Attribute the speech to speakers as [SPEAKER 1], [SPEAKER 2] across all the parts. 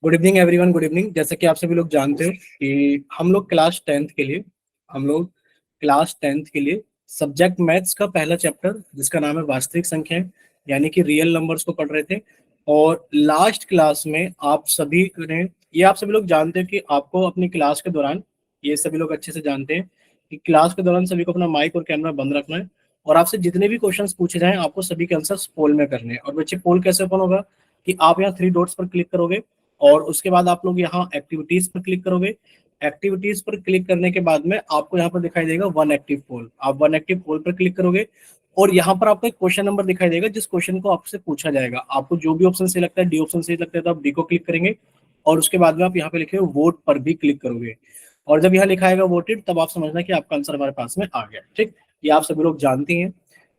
[SPEAKER 1] Good evening everyone, good evening. जैसे कि आप सभी लोग जानते हो कि हम लोग क्लास टेंथ के लिए सब्जेक्ट मैथ्स का पहला चैप्टर जिसका नाम है वास्तविक संख्याएं यानी कि रियल नंबर्स को पढ़ रहे थे। और लास्ट क्लास में आप सभी ने, ये आप सभी लोग जानते हैं कि आपको अपनी क्लास के दौरान, ये सभी लोग अच्छे से जानते हैं कि क्लास के दौरान सभी को अपना माइक और कैमरा बंद रखना है और आपसे जितने भी क्वेश्चंस पूछे जाएं आपको सभी के आंसर्स पोल में करने हैं। और बच्चे, पोल कैसे ओपन होगा कि आप यहाँ थ्री डॉट्स पर क्लिक करोगे और उसके बाद आप लोग यहाँ एक्टिविटीज पर क्लिक करोगे। एक्टिविटीज पर क्लिक करने के बाद में आपको यहाँ पर दिखाई देगा वन एक्टिव पोल, आप वन एक्टिव पोल पर क्लिक करोगे और यहाँ पर आपको एक क्वेश्चन नंबर दिखाई देगा जिस क्वेश्चन को आपसे पूछा जाएगा। आपको जो भी ऑप्शन सही लगता है, डी ऑप्शन सही लगता है तो आप डी को क्लिक करेंगे और उसके बाद में आप यहाँ पे लिखे वोट पर भी क्लिक करोगे और जब यहाँ लिखा आएगा वोटेड तब आप समझना कि आपका आंसर हमारे पास में आ गया। ठीक, ये आप सभी लोग जानते हैं।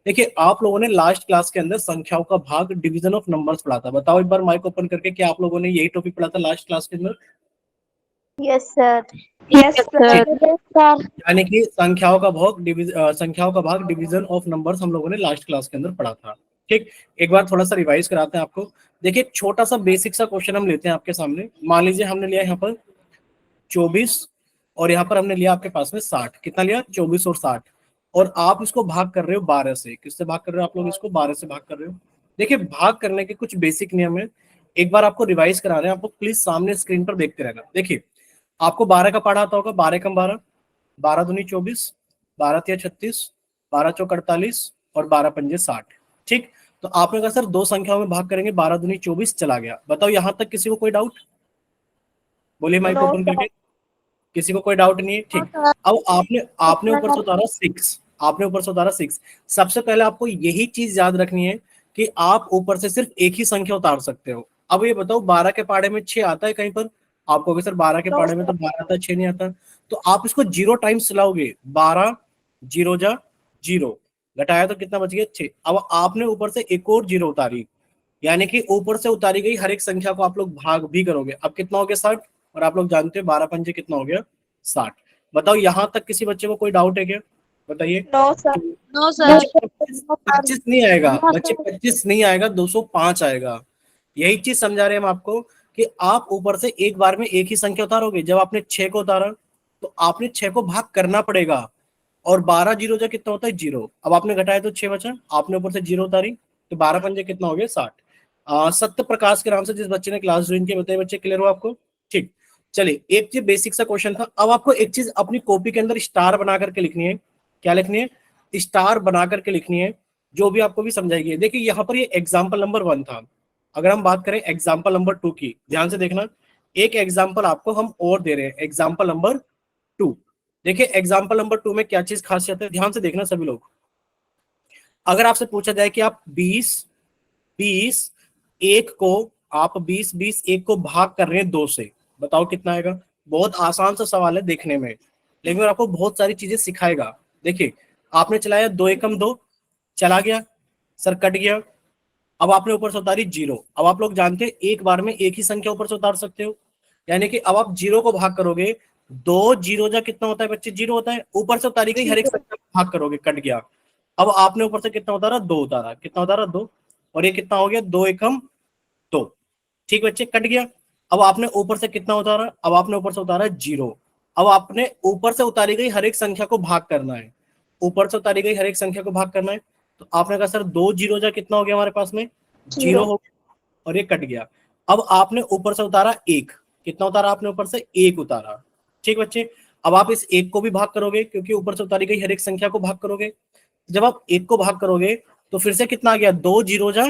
[SPEAKER 1] देखिए, आप लोगों ने लास्ट क्लास के अंदर संख्याओं का भाग, डिवीजन ऑफ नंबर्स पढ़ा था। बताओ एक बार माइक ओपन करके कि आप लोगों ने यही टॉपिक पढ़ा था लास्ट क्लास के अंदर?
[SPEAKER 2] Yes sir. Yes sir.
[SPEAKER 1] यानी कि संख्याओं का भाग डिवीजन ऑफ नंबर्स हम लोगों ने लास्ट क्लास के अंदर पढ़ा था। ठीक, एक बार थोड़ा सा रिवाइज कराते हैं आपको। देखिए, छोटा सा बेसिक सा क्वेश्चन हम लेते हैं आपके सामने। मान लीजिए हमने लिया यहाँ पर 24 और यहाँ पर हमने लिया आपके पास में 60। कितना लिया? 24 और 60। और आप इसको भाग कर रहे हो 12 से। किससे भाग कर रहे हो आप लोग? इसको 12 से भाग कर रहे हो। देखिए, भाग करने के कुछ बेसिक नियम है, एक बार आपको रिवाइज करा रहे हैं। आपको प्लीज सामने स्क्रीन पर देखते रहना। देखिए, आपको 12 का पढ़ा आता होगा। 12 कम 12, 12 दूनी 24, 12 तिया 36, 12 चौक 48 और 12 पंजे 60। ठीक, तो आपने कहा सर दो संख्याओं में भाग करेंगे, 12 दूनी 24 चला गया। बताओ यहाँ तक किसी को कोई डाउट? बोलिए माइक ओपन करके। किसी को कोई डाउट नहीं है? ठीक, अब आपने आपने ऊपर से उतारा 6। आपने ऊपर से उतारा 6। सबसे पहले आपको यही चीज याद रखनी है कि आप ऊपर से सिर्फ एक ही संख्या उतार सकते हो। अब ये बताओ 12 के पाड़े में 6 आता है कहीं पर? आपको सर 12 के पाड़े में तो 12 आता है, 6 नहीं आता। तो आप इसको 0 टाइम्स चलाओगे। 12 जीरो जा 0, घटाया तो कितना बच गया? 6। अब आपने ऊपर से एक और 0 उतारी, यानी कि ऊपर से उतारी गई हर एक संख्या को आप लोग भाग भी करोगे। अब कितना हो गया? 60। और आप लोग जानते हो 12 पंजे कितना हो गया? 60। बताओ यहाँ तक किसी बच्चे को कोई डाउट है क्या? बताइए।
[SPEAKER 2] No sir. No sir.
[SPEAKER 1] बच्चे 25 नहीं आएगा, बच्चे 25 नहीं आएगा, 205 आएगा। यही चीज समझा रहे हैं हम आपको कि आप ऊपर से एक बार में एक ही संख्या उतारोगे। जब आपने 6 को उतारा तो आपने 6 को भाग करना पड़ेगा और 12 जीरो जा कितना होता है? 0। अब आपने घटाया तो 6 बचा, आपने ऊपर से 0 उतारी तो 12 पंजे कितना हो गया? 60। सत्य प्रकाश के नाम से जिस बच्चे ने क्लास ज्वाइन की, बताइए बच्चे, क्लियर हो आपको? ठीक, चलिए, एक चीज बेसिक सा क्वेश्चन था। अब आपको एक चीज अपनी कॉपी के अंदर स्टार बना करके लिखनी है। क्या लिखनी है? स्टार बना करके लिखनी है, जो भी आपको भी समझाएगी। देखिए, यहाँ पर ये एग्जाम्पल नंबर 1 था। अगर हम बात करें एग्जाम्पल नंबर 2 की, ध्यान से देखना, एक एग्जाम्पल आपको हम और दे रहे हैं, एग्जाम्पल नंबर 2। देखिए, एग्जाम्पल नंबर 2 में क्या चीज खासियत है, ध्यान से देखना सभी लोग। अगर आपसे पूछा जाए कि आप 20 20 एक को, आप 20 20 एक को भाग कर रहे हैं 2 से, बताओ कितना आएगा? बहुत आसान सा सवाल है देखने में, लेकिन आपको बहुत सारी चीजें सिखाएगा। देखिए, आपने चलाया 2 एकम 2, चला गया सर, कट गया। अब आपने ऊपर से उतारी 0। अब आप लोग जानते हैं एक बार में एक ही संख्या ऊपर से उतार सकते हो, यानी कि अब आप 0 को भाग करोगे, 2 जीरो जा कितना होता है बच्चे? 0 होता है। ऊपर से उतारी गई हर एक संख्या को भाग करोगे, कट गया। अब आपने ऊपर से कितना उतारा? 2 उतारा। कितना उतारा? 2। और ये कितना हो गया? 2 एकम 2। ठीक बच्चे, कट गया। अब आपने ऊपर से कितना उतारा? अब आपने ऊपर से उतारा 0। अब आपने ऊपर से उतारी गई हर एक संख्या को भाग करना है। ऊपर से उतारी गई हर एक संख्या को भाग करना है। तो आपने कहा सर 2 जीरो जा कितना हो गया हमारे पास में? 0 हो गया और ये कट गया। अब आपने ऊपर से उतारा 1। कितना उतारा आपने? ऊपर से 1 उतारा। ठीक बच्चे, अब आप इस 1 को भी भाग करोगे क्योंकि ऊपर से उतारी गई हर एक संख्या को भाग करोगे। जब आप 1 को भाग करोगे तो फिर से कितना आ गया? 2 जीरो जा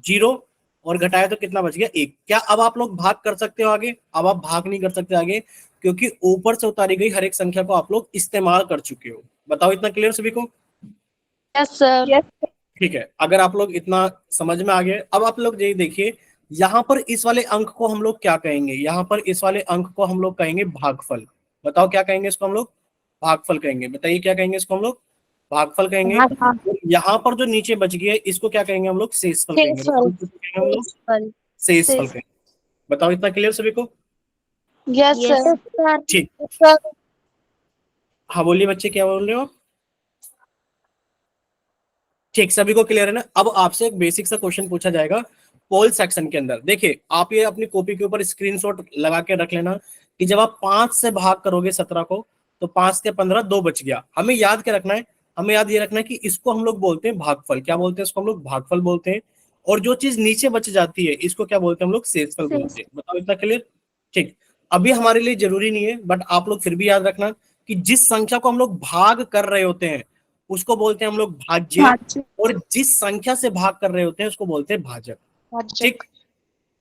[SPEAKER 1] 0 और घटाया तो कितना बच गया? 1। क्या अब आप लोग भाग कर सकते हो आगे? अब आप भाग नहीं कर सकते आगे, क्योंकि ऊपर से उतारी गई हर एक संख्या को आप लोग इस्तेमाल कर चुके हो। बताओ, इतना क्लियर सभी को?
[SPEAKER 2] Yes sir.
[SPEAKER 1] ठीक है, अगर आप लोग इतना समझ में आ गए, अब आप लोग ये देखिए, यहाँ पर इस वाले अंक को हम लोग क्या कहेंगे? यहाँ पर इस वाले अंक को हम लोग कहेंगे भागफल। बताओ क्या कहेंगे इसको हम लोग? भागफल कहेंगे। बताइए क्या कहेंगे इसको हम लोग? भागफल कहेंगे। यहाँ पर जो नीचे बच गया इसको क्या कहेंगे हम लोग? शेषफल कहेंगे। हम लोग शेषफल कहेंगे। बताओ, इतना क्लियर सभी को?
[SPEAKER 2] Yes sir.
[SPEAKER 1] ठीक, हाँ बोलिए बच्चे, क्या बोल रहे हो? ठीक, सभी को क्लियर है ना? अब आपसे एक बेसिक सा क्वेश्चन पूछा जाएगा पोल सेक्शन के अंदर देखिए, आप ये अपनी कॉपी के ऊपर स्क्रीनशॉट लगा के रख लेना कि जब आप 5 से भाग करोगे 17 को, तो 5 के 15 2 बच गया। हमें याद क्या रखना है, हमें याद ये रखना है कि इसको हम लोग बोलते हैं भागफल। क्या बोलते हैं इसको हम लोग? भागफल बोलते हैं। और जो चीज नीचे बच जाती है इसको क्या बोलते हैं हम लोग? शेषफल बोलते हैं। बताओ इतना क्लियर? ठीक। अभी हमारे लिए जरूरी नहीं है, बट आप लोग फिर भी याद रखना कि जिस संख्या को हम लोग भाग कर रहे होते हैं उसको बोलते हैं हम लोग भाज्य, और जिस संख्या से भाग कर रहे होते हैं उसको बोलते हैं भाजक। ठीक।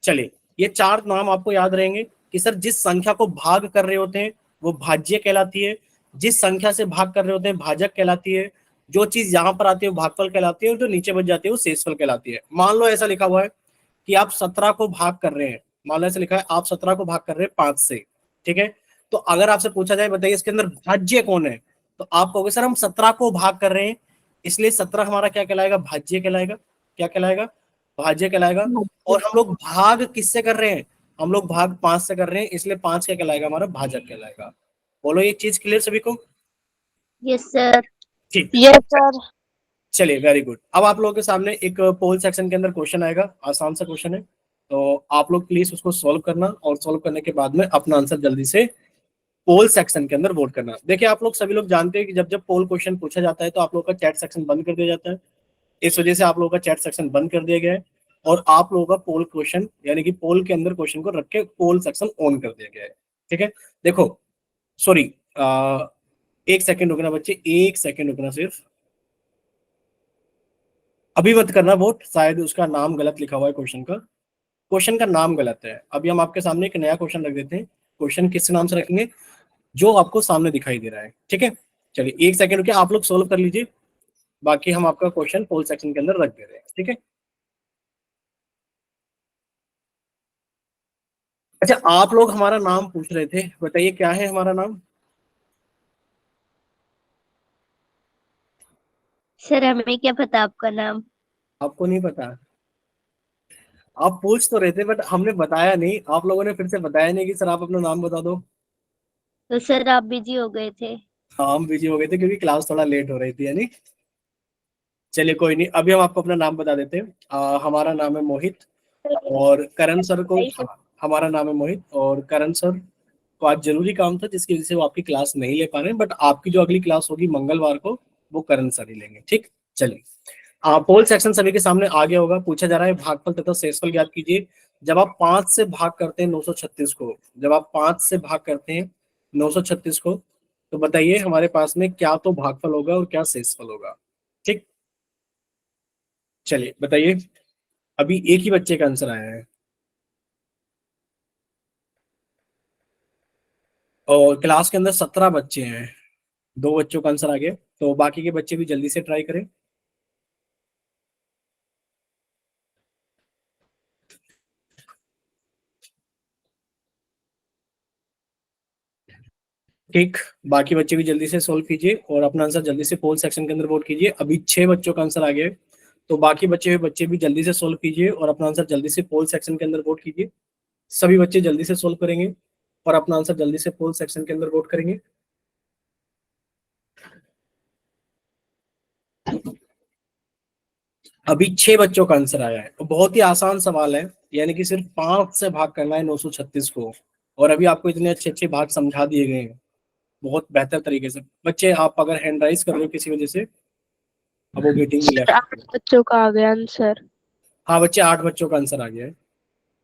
[SPEAKER 1] चलिए, ये 4 नाम आपको याद रहेंगे कि सर जिस संख्या को भाग कर रहे होते हैं वो भाज्य कहलाती है, जिस संख्या से भाग कर रहे होते हैं भाजक कहलाती है, जो चीज यहाँ पर आती है वो भागफल कहलाती है, और जो नीचे बच जाती है वो शेषफल कहलाती है। मान लो ऐसा लिखा हुआ है कि आप 17 को भाग कर रहे हैं, मान लो ऐसा लिखा है आप 17 को भाग कर रहे हैं 5 से। ठीक है, तो अगर आपसे पूछा जाए बताइए इसके अंदर भाज्य कौन है, तो आप कहोगे सर हम 17 को भाग कर रहे हैं, इसलिए 17 हमारा क्या कहलाएगा? भाज्य कहलाएगा। क्या कहलाएगा? भाज्य कहलाएगा। और हम लोग भाग किससे कर रहे हैं? हम लोग भाग 5 से कर रहे हैं, इसलिए 5 क्या कहलाएगा? हमारा भाजक कहलाएगा। बोलो ये चीज क्लियर सभी को?
[SPEAKER 2] Yes sir.
[SPEAKER 1] ठीक।
[SPEAKER 2] Yes sir.
[SPEAKER 1] चलिए, वेरी गुड। अब आप लोगों के सामने एक पोल सेक्शन के अंदर क्वेश्चन आएगा, आसान सा क्वेश्चन है, तो आप लोग प्लीज उसको सॉल्व करना, और सॉल्व करने के बाद में अपना आंसर जल्दी से पोल सेक्शन के अंदर वोट करना। देखिए, आप लोग सभी लोग जानते हैं कि जब जब पोल क्वेश्चन पूछा जाता है तो आप लोगों का चैट सेक्शन बंद कर दिया जाता है। इस वजह से आप लोगों का चैट सेक्शन बंद कर दिया गया है, और आप लोगों का पोल क्वेश्चन यानी कि पोल के अंदर क्वेश्चन को रख के पोल सेक्शन ऑन कर दिया गया है। ठीक है, देखो, सॉरी, एक सेकंड रुकना बच्चे, एक सेकंड रुकना सिर्फ। अभी मत करना वोट, शायद उसका नाम गलत लिखा हुआ है क्वेश्चन का, क्वेश्चन का नाम गलत है। अभी हम आपके सामने एक नया क्वेश्चन रख देते हैं। क्वेश्चन किस नाम से रखेंगे? जो आपको सामने दिखाई दे रहा है। ठीक है, चलिए एक सेकंड रुकिए, आप लोग सोल्व कर लीजिए, बाकी हम आपका क्वेश्चन पोल सेक्शन के अंदर रख दे रहे हैं। ठीक है, अच्छा, आप लोग हमारा नाम पूछ रहे थे, बताइए क्या है हमारा नाम?
[SPEAKER 2] सर हमें क्या पता आपका नाम?
[SPEAKER 1] आपको नहीं पता? आप पूछ तो रहे थे बट हमने बताया नहीं, आप लोगों ने फिर से बताया नहीं कि सर आप अपना नाम बता दो।
[SPEAKER 2] तो सर आप बिजी हो गए थे।
[SPEAKER 1] हाँ, हम बिजी हो गए थे क्योंकि क्लास थोड़ा लेट हो रही थी, यानी। चलिए कोई नहीं, अभी हम आपको अपना नाम बता देते हैं। हमारा नाम है मोहित, और करण सर को, हाँ, हमारा नाम है मोहित, और करण सर को आज जरूरी काम था जिसकी वजह से वो आपकी क्लास नहीं ले पा रहे हैं, बट आपकी जो अगली क्लास होगी मंगलवार को वो करण सर ही लेंगे। ठीक। चलिए, पोल सेक्शन सभी के सामने आ गया होगा। पूछा जा रहा है भागफल तथा शेषफल ज्ञात कीजिए। जब आप 5 से भाग करते हैं 936 को, जब आप 5 से भाग करते हैं 936 को, तो बताइए हमारे पास में क्या तो भागफल होगा और क्या शेषफल होगा। ठीक। चलिए बताइए, अभी एक ही बच्चे का आंसर आया है, और क्लास के अंदर 17 बच्चे हैं, 2 बच्चों का आंसर आ गया, तो बाकी के बच्चे भी जल्दी से ट्राई करें। ठीक, बाकी बच्चे भी जल्दी से सोल्व कीजिए और अपना आंसर जल्दी से पोल सेक्शन के अंदर वोट कीजिए। अभी 6 बच्चों का आंसर आ गया है, तो बाकी बचे हुए बच्चे भी जल्दी से सोल्व कीजिए और अपना आंसर जल्दी से पोल सेक्शन के अंदर वोट कीजिए। सभी बच्चे जल्दी से सोल्व करेंगे और अपना आंसर जल्दी से पोल सेक्शन के अंदर वोट करेंगे। अभी 6 बच्चों का आंसर आया है, तो बहुत ही आसान सवाल है, यानी कि सिर्फ 5 से भाग करना है 936 को, और अभी आपको इतने अच्छे अच्छे भाग समझा दिए गए हैं बहुत बेहतर तरीके से। बच्चे, आप अगर हैंड राइज कर रहे हो किसी वजह से, अब वो मीटिंग में
[SPEAKER 2] सर
[SPEAKER 1] लेफ्ट।
[SPEAKER 2] 8 बच्चों का आ गया आंसर।
[SPEAKER 1] हाँ बच्चे, 8 बच्चों का आंसर आ गया है।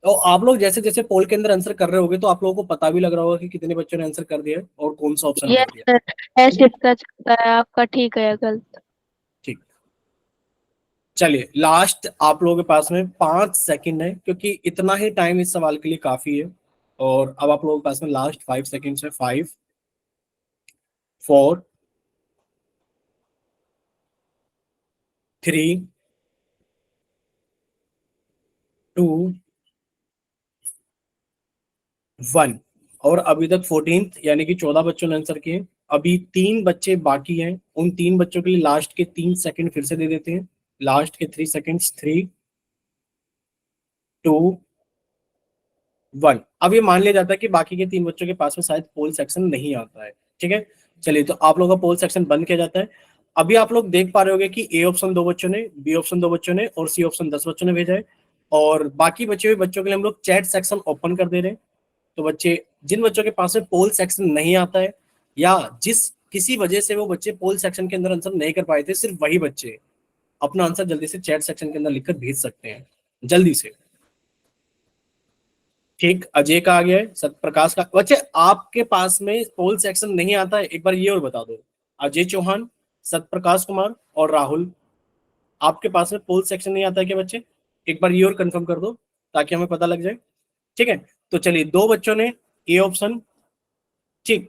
[SPEAKER 1] तो आप लोग जैसे जैसे पोल के अंदर आंसर कर रहे होगे तो आप लोगों को पता भी लग रहा होगा कि कितने बच्चों ने आंसर कर दिया है और कौन सा ऑप्शन कर
[SPEAKER 2] यस
[SPEAKER 1] दिया।
[SPEAKER 2] सर, ऐसे पता चलता है आपका ठीक है या गलत।
[SPEAKER 1] ठीक। चलिए, लास्ट आप लोगों के पास में 5 सेकंड है, क्योंकि इतना ही टाइम इस सवाल के लिए काफी है, और अब आप लोगों के पास में लास्ट 5 सेकंड है। 5, 4, 3, 2, 1। और अभी तक 14th यानी कि 14 बच्चों ने आंसर किए। अभी 3 बच्चे बाकी हैं, उन 3 बच्चों के लिए लास्ट के 3 सेकंड फिर से दे देते हैं। लास्ट के 3 सेकंड्स, 3, 2, 1। अब ये मान लिया जाता है कि बाकी के 3 बच्चों के पास में शायद पोल सेक्शन नहीं आता है। ठीक है, चलिए, तो आप लोगों का पोल सेक्शन बंद किया जाता है। अभी आप लोग देख पा रहे होंगे कि ए ऑप्शन 2 बच्चों ने, बी ऑप्शन 2 बच्चों ने और सी ऑप्शन 10 बच्चों ने भेजा है। और बाकी बचे हुए बच्चों के लिए हम लोग चैट सेक्शन ओपन कर दे रहे हैं। तो बच्चे, जिन बच्चों के पास में पोल सेक्शन नहीं आता है, या जिस किसी वजह से वो बच्चे पोल सेक्शन के अंदर आंसर नहीं कर पाए थे, सिर्फ वही बच्चे अपना आंसर जल्दी से चैट सेक्शन के अंदर लिखकर भेज सकते हैं, जल्दी से। ठीक, अजय का आ गया है, सत्यप्रकाश का। बच्चे आपके पास में पोल सेक्शन नहीं आता है, एक बार ये और बता दो, अजय चौहान, सत्यप्रकाश कुमार और राहुल, आपके पास में पोल सेक्शन नहीं आता है क्या बच्चे? एक बार ये और कंफर्म कर दो ताकि हमें पता लग जाए। ठीक है, तो चलिए, दो बच्चों ने ए ऑप्शन। ठीक,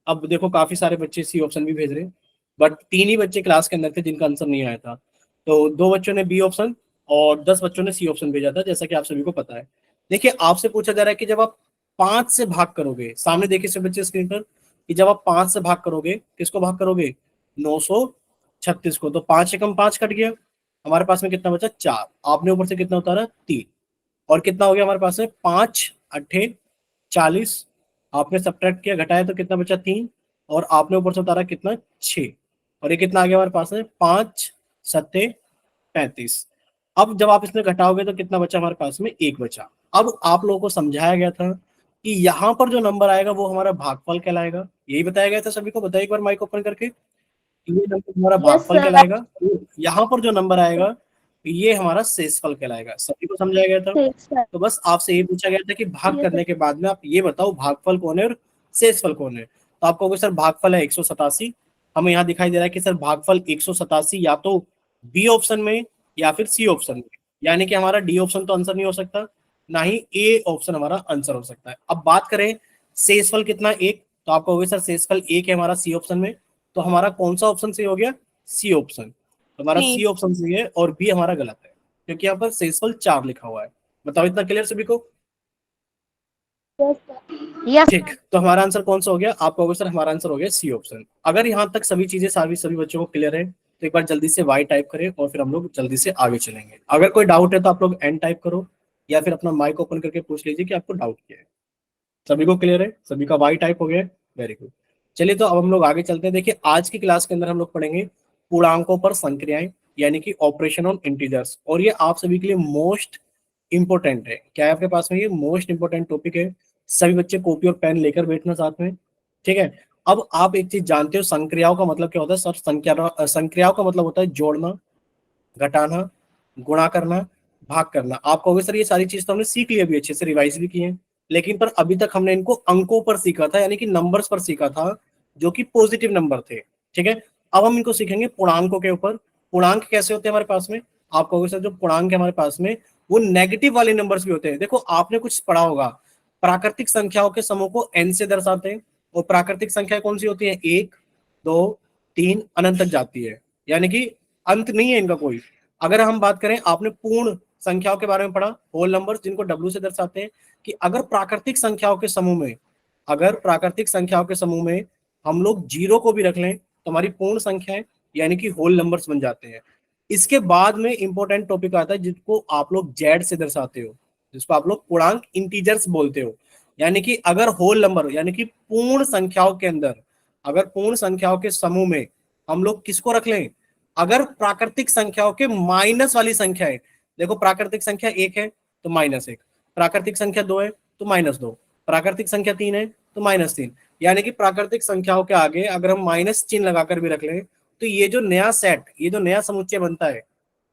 [SPEAKER 1] अब देखो काफी सारे बच्चे सी ऑप्शन भी भेज रहे हैं, बट 3 ही बच्चे क्लास के अंदर थे जिनका आंसर नहीं आया था। तो 2 बच्चों ने बी ऑप्शन और 10 बच्चों ने सी ऑप्शन भेजा था, जैसा कि आप सभी को पता है। देखिए, आपसे पूछा जा रहा है कि जब आप 5 से भाग करोगे, सामने देखिए सब बच्चे स्क्रीन पर, कि जब आप 5 से भाग करोगे, किसको भाग करोगे? 936 को। तो 5 एकम 5 कट गया, हमारे पास में कितना बचा? 4। आपने ऊपर से कितना उतारा? 3। और कितना हो गया हमारे पास में? 5 अट्ठे 40। आपने सब्ट्रैक्ट किया, घटाया, तो कितना बचा? 3। और आपने ऊपर से उतारा कितना? 6। और ये कितना आ गया हमारे पास में? 5 सत्ते 35। अब जब आप इसमें घटाओगे तो कितना बचा हमारे पास में? 1 बचा। अब आप लोगों को समझाया गया था कि यहाँ पर जो नंबर आएगा वो हमारा भागफल कहलाएगा, यही बताया गया था सभी को। बताइए एक बार माइक ओपन करके, ये नंबर हमारा भागफल कहलाएगा। यहाँ पर जो नंबर आएगा ये हमारा शेषफल कहलाएगा। सभी को समझाया गया था। तो बस आपसे ये पूछा गया था कि भाग करने के बाद में आप ये बताओ भागफल कौन है और शेषफल कौन है। तो आप कहोगे सर भागफल है 187। हमें यहाँ दिखाई दे रहा है कि सर भागफल 187 या तो बी ऑप्शन में या फिर सी ऑप्शन में, यानी कि हमारा डी ऑप्शन तो आंसर नहीं हो सकता, ना ही ए ऑप्शन हमारा आंसर हो सकता है। अब बात करें शेषफल कितना? 1। तो आप कहोगे सर शेषफल 1 है हमारा सी ऑप्शन में। तो हमारा कौन सा ऑप्शन सही हो गया? C option. तो हमारा सी ऑप्शन सही है और बी हमारा गलत है, क्योंकि यहाँ पर शेषफल 4 लिखा हुआ है। बताओ, इतना क्लियर सभी को? ठीक, तो हमारा आंसर कौन सा हो गया? आप कहोगे सर हमारा आंसर हो गया सी ऑप्शन। अगर यहाँ तक सभी चीजें सभी बच्चों को क्लियर है तो एक बार जल्दी से वाई टाइप करें और फिर हम लोग जल्दी से आगे चलेंगे। अगर कोई डाउट है तो आप लोग एन टाइप करो या फिर अपना माइक ओपन करके पूछ लीजिए कि आपको डाउट क्या है। सभी को क्लियर है? सभी का वाई टाइप हो गया? Very good. चलिए, तो अब हम लोग आगे चलते हैं। देखिए, आज की क्लास के अंदर हम लोग पढ़ेंगे पूर्णांकों पर संक्रियाएं, यानी कि ऑपरेशन ऑन इंटीजर्स। और ये आप सभी के लिए मोस्ट इंपोर्टेंट है। क्या है आपके पास में? ये मोस्ट इंपोर्टेंट टॉपिक है। सभी बच्चे कॉपी और पेन लेकर बैठना साथ में। ठीक है, अब आप एक चीज जानते हो, संक्रियाओं का मतलब क्या होता है सर? संक्रियाओं का मतलब होता है जोड़ना, घटाना, गुणा करना, भाग करना। आप कहोगे सर ये सारी चीज तो हमने सीख ली, अभी अच्छे से रिवाइज भी किए हैं, लेकिन पर अभी तक हमने इनको अंकों पर सीखा था, यानी कि नंबर्स पर सीखा था, जो कि पॉजिटिव नंबर थे। ठीक है, अब हम इनको सीखेंगे पूर्णांकों के ऊपर। पूर्णांक कैसे होते हैं हमारे पास में? आप कहोगे सर जो पूर्णांक है हमारे पास में वो नेगेटिव वाले नंबर्स भी होते हैं। देखो, आपने कुछ पढ़ा होगा, प्राकृतिक संख्याओं के समूह को एन से दर्शाते हैं। और प्राकृतिक संख्या कौन सी होती है? 1 2 3 अनंत तक जाती है, यानी कि अंत नहीं है इनका कोई। अगर हम बात करें, आपने पूर्ण संख्याओं के बारे में पढ़ा, होल नंबर्स, जिनको डब्ल्यू से दर्शाते हैं, कि अगर प्राकृतिक संख्याओं के समूह में, अगर प्राकृतिक संख्याओं के समूह में हम लोग जीरो को भी रख लें तो हमारी पूर्ण संख्या है, यानी कि होल नंबर्स बन जाते हैं। इसके बाद में इंपॉर्टेंट टॉपिक आता है जिसको आप लोग जेड से दर्शाते हो, जिसको आप लोग पूर्णांक इंटीजर्स बोलते हो। यानी कि अगर होल नंबर, यानी कि पूर्ण संख्याओं के अंदर, अगर पूर्ण संख्याओं के समूह में हम लोग किसको रख लें? अगर प्राकृतिक संख्याओं के माइनस वाली संख्या है, देखो प्राकृतिक संख्या 1 है तो -1, प्राकृतिक संख्या 2 है तो -2, प्राकृतिक संख्या 3 है तो -3, यानी कि प्राकृतिक संख्याओं के आगे अगर हम माइनस चिन्ह लगाकर भी रख लें तो ये जो नया सेट, ये जो नया समुच्चय बनता है,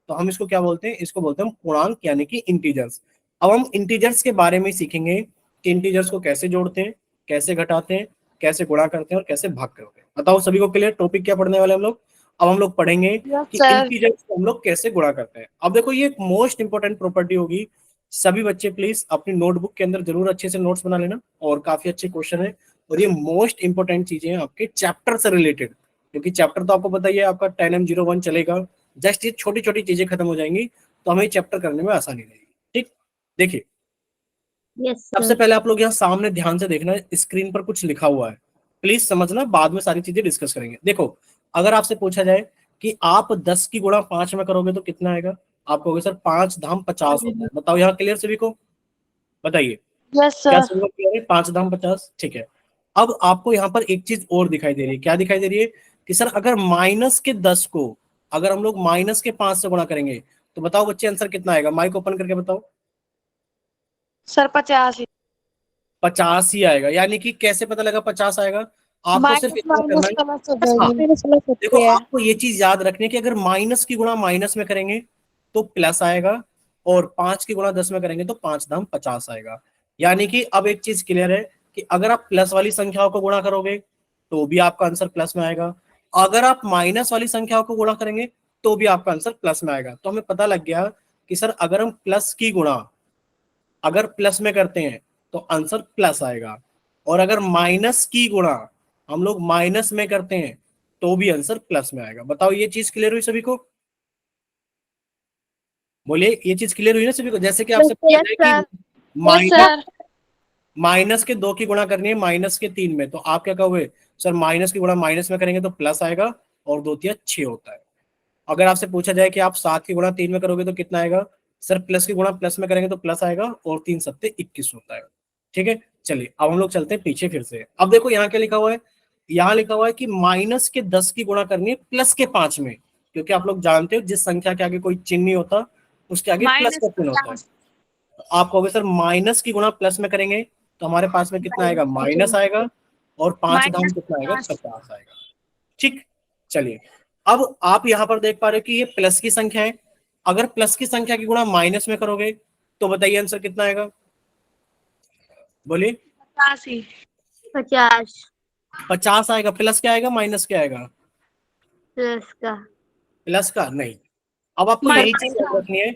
[SPEAKER 1] तो हम इसको क्या बोलते हैं? इसको बोलते हैं पूर्णांक, यानी कि इंटीजर्स। अब हम इंटीजर्स के बारे में सीखेंगे कि इंटीजर्स को कैसे जोड़ते हैं, कैसे घटाते हैं, कैसे गुणा करते हैं और कैसे भाग करते हैं। बताओ सभी को क्लियर? टॉपिक क्या पढ़ने वाले हम लोग? अब हम लोग पढ़ेंगे कि इंटीजर्स को हम लोग कैसे गुणा करते हैं। अब देखो, ये एक मोस्ट इंपोर्टेंट प्रॉपर्टी होगी। सभी बच्चे प्लीज अपनी नोटबुक के अंदर जरूर अच्छे से नोट्स बना लेना, और काफी अच्छे क्वेश्चन है, और ये मोस्ट इंपोर्टेंट चीजें हैं आपके चैप्टर से रिलेटेड, क्योंकि चैप्टर तो आपको पता ही है आपका 10M01 चलेगा। जस्ट ये छोटी छोटी चीजें खत्म हो जाएंगी तो हमें चैप्टर करने में आसानी रहेगी। ठीक, देखिए, सबसे पहले आप लोग यहाँ सामने ध्यान से देखना, स्क्रीन पर कुछ लिखा हुआ है, प्लीज समझना, बाद में सारी चीजें डिस्कस करेंगे। देखो, अगर आपसे पूछा जाए कि आप 10 की गुणा 5 में करोगे तो कितना आएगा? आप कहोगे सर 5 धाम 50 होता है। बताओ यहाँ क्लियर सभी को? बताइए, क्या सभी को क्लियर है? 5 धाम 50, ठीक है। अब आपको यहाँ पर एक चीज और दिखाई दे रही है। क्या दिखाई दे रही है? कि सर अगर माइनस के 10 को अगर हम लोग -5 से गुणा करेंगे तो बताओ बच्चे आंसर कितना आएगा? माइक ओपन करके बताओ।
[SPEAKER 3] सर 50 ही।
[SPEAKER 1] 50 ही आएगा, यानी कि कैसे पता लगा 50 आएगा? आपको सिर्फ
[SPEAKER 3] माइनस
[SPEAKER 1] इतना करना
[SPEAKER 3] माइनस
[SPEAKER 1] है।
[SPEAKER 3] प्लस हो
[SPEAKER 1] हाँ,
[SPEAKER 3] जाएगी, समझ
[SPEAKER 1] देखो
[SPEAKER 3] सकते हैं।
[SPEAKER 1] आपको ये चीज याद रखनी है कि अगर माइनस की गुणा माइनस में करेंगे तो प्लस आएगा, और 5 की गुणा 10 में करेंगे तो 5×50 आएगा। यानी कि अब एक चीज क्लियर है कि अगर आप प्लस वाली संख्याओं को गुणा करोगे तो भी आपका आंसर प्लस में आएगा, अगर आप माइनस वाली संख्याओं को गुणा करेंगे तो भी आपका आंसर प्लस में आएगा। तो हमें पता लग गया कि सर अगर हम प्लस की गुणा अगर प्लस में करते हैं तो आंसर प्लस आएगा, और अगर माइनस की गुणा हम लोग माइनस में करते हैं तो भी आंसर प्लस में आएगा। बताओ ये चीज क्लियर हुई सभी को? बोलिए ये चीज क्लियर हुई ना सभी को? जैसे कि आपसे पूछा
[SPEAKER 2] यस
[SPEAKER 1] जाए
[SPEAKER 2] सर।
[SPEAKER 1] कि
[SPEAKER 3] यस
[SPEAKER 1] माइनस
[SPEAKER 3] सर।
[SPEAKER 1] माइनस के 2 की गुणा करनी है माइनस के 3 में, तो आप क्या कहोगे? सर माइनस की गुणा माइनस में करेंगे तो प्लस आएगा, और 2×3=6 होता है। अगर आपसे पूछा जाए कि आप 7 की गुणा 3 में करोगे तो कितना आएगा? सर प्लस की गुणा प्लस में करेंगे तो प्लस आएगा, और 3×7=21 होता है। ठीक है, चलिए अब हम लोग चलते हैं पीछे फिर से। अब देखो यहाँ क्या लिखा हुआ है, यहाँ लिखा हुआ है कि माइनस के 10 की गुणा करनी है प्लस के 5 में, क्योंकि आप लोग जानते हो जिस संख्या के आगे कोई चिन्ह नहीं होता उसके आगे प्लस का
[SPEAKER 3] माइनस
[SPEAKER 1] चिन्ह होता है।
[SPEAKER 3] 50।
[SPEAKER 1] तो आप कहोगे सर माइनस की गुणा प्लस में करेंगे तो हमारे पास में कितना आएगा? माइनस आएगा, और 5 दाम
[SPEAKER 3] माइनस
[SPEAKER 1] कितना आएगा?
[SPEAKER 3] 50।
[SPEAKER 1] 50 आएगा। ठीक, चलिए अब आप यहां पर देख पा रहे हो कि ये प्लस की संख्या है, अगर प्लस की संख्या की गुणा माइनस में करोगे तो बताइए आंसर कितना आएगा? बोलिए।
[SPEAKER 3] 50 ही।
[SPEAKER 2] 50
[SPEAKER 1] 50 आएगा। प्लस क्या आएगा माइनस क्या आएगा?
[SPEAKER 2] प्लस का।
[SPEAKER 1] प्लस का नहीं। अब आपको यही
[SPEAKER 3] माइनस
[SPEAKER 1] चीज याद
[SPEAKER 3] का।
[SPEAKER 1] रखनी है।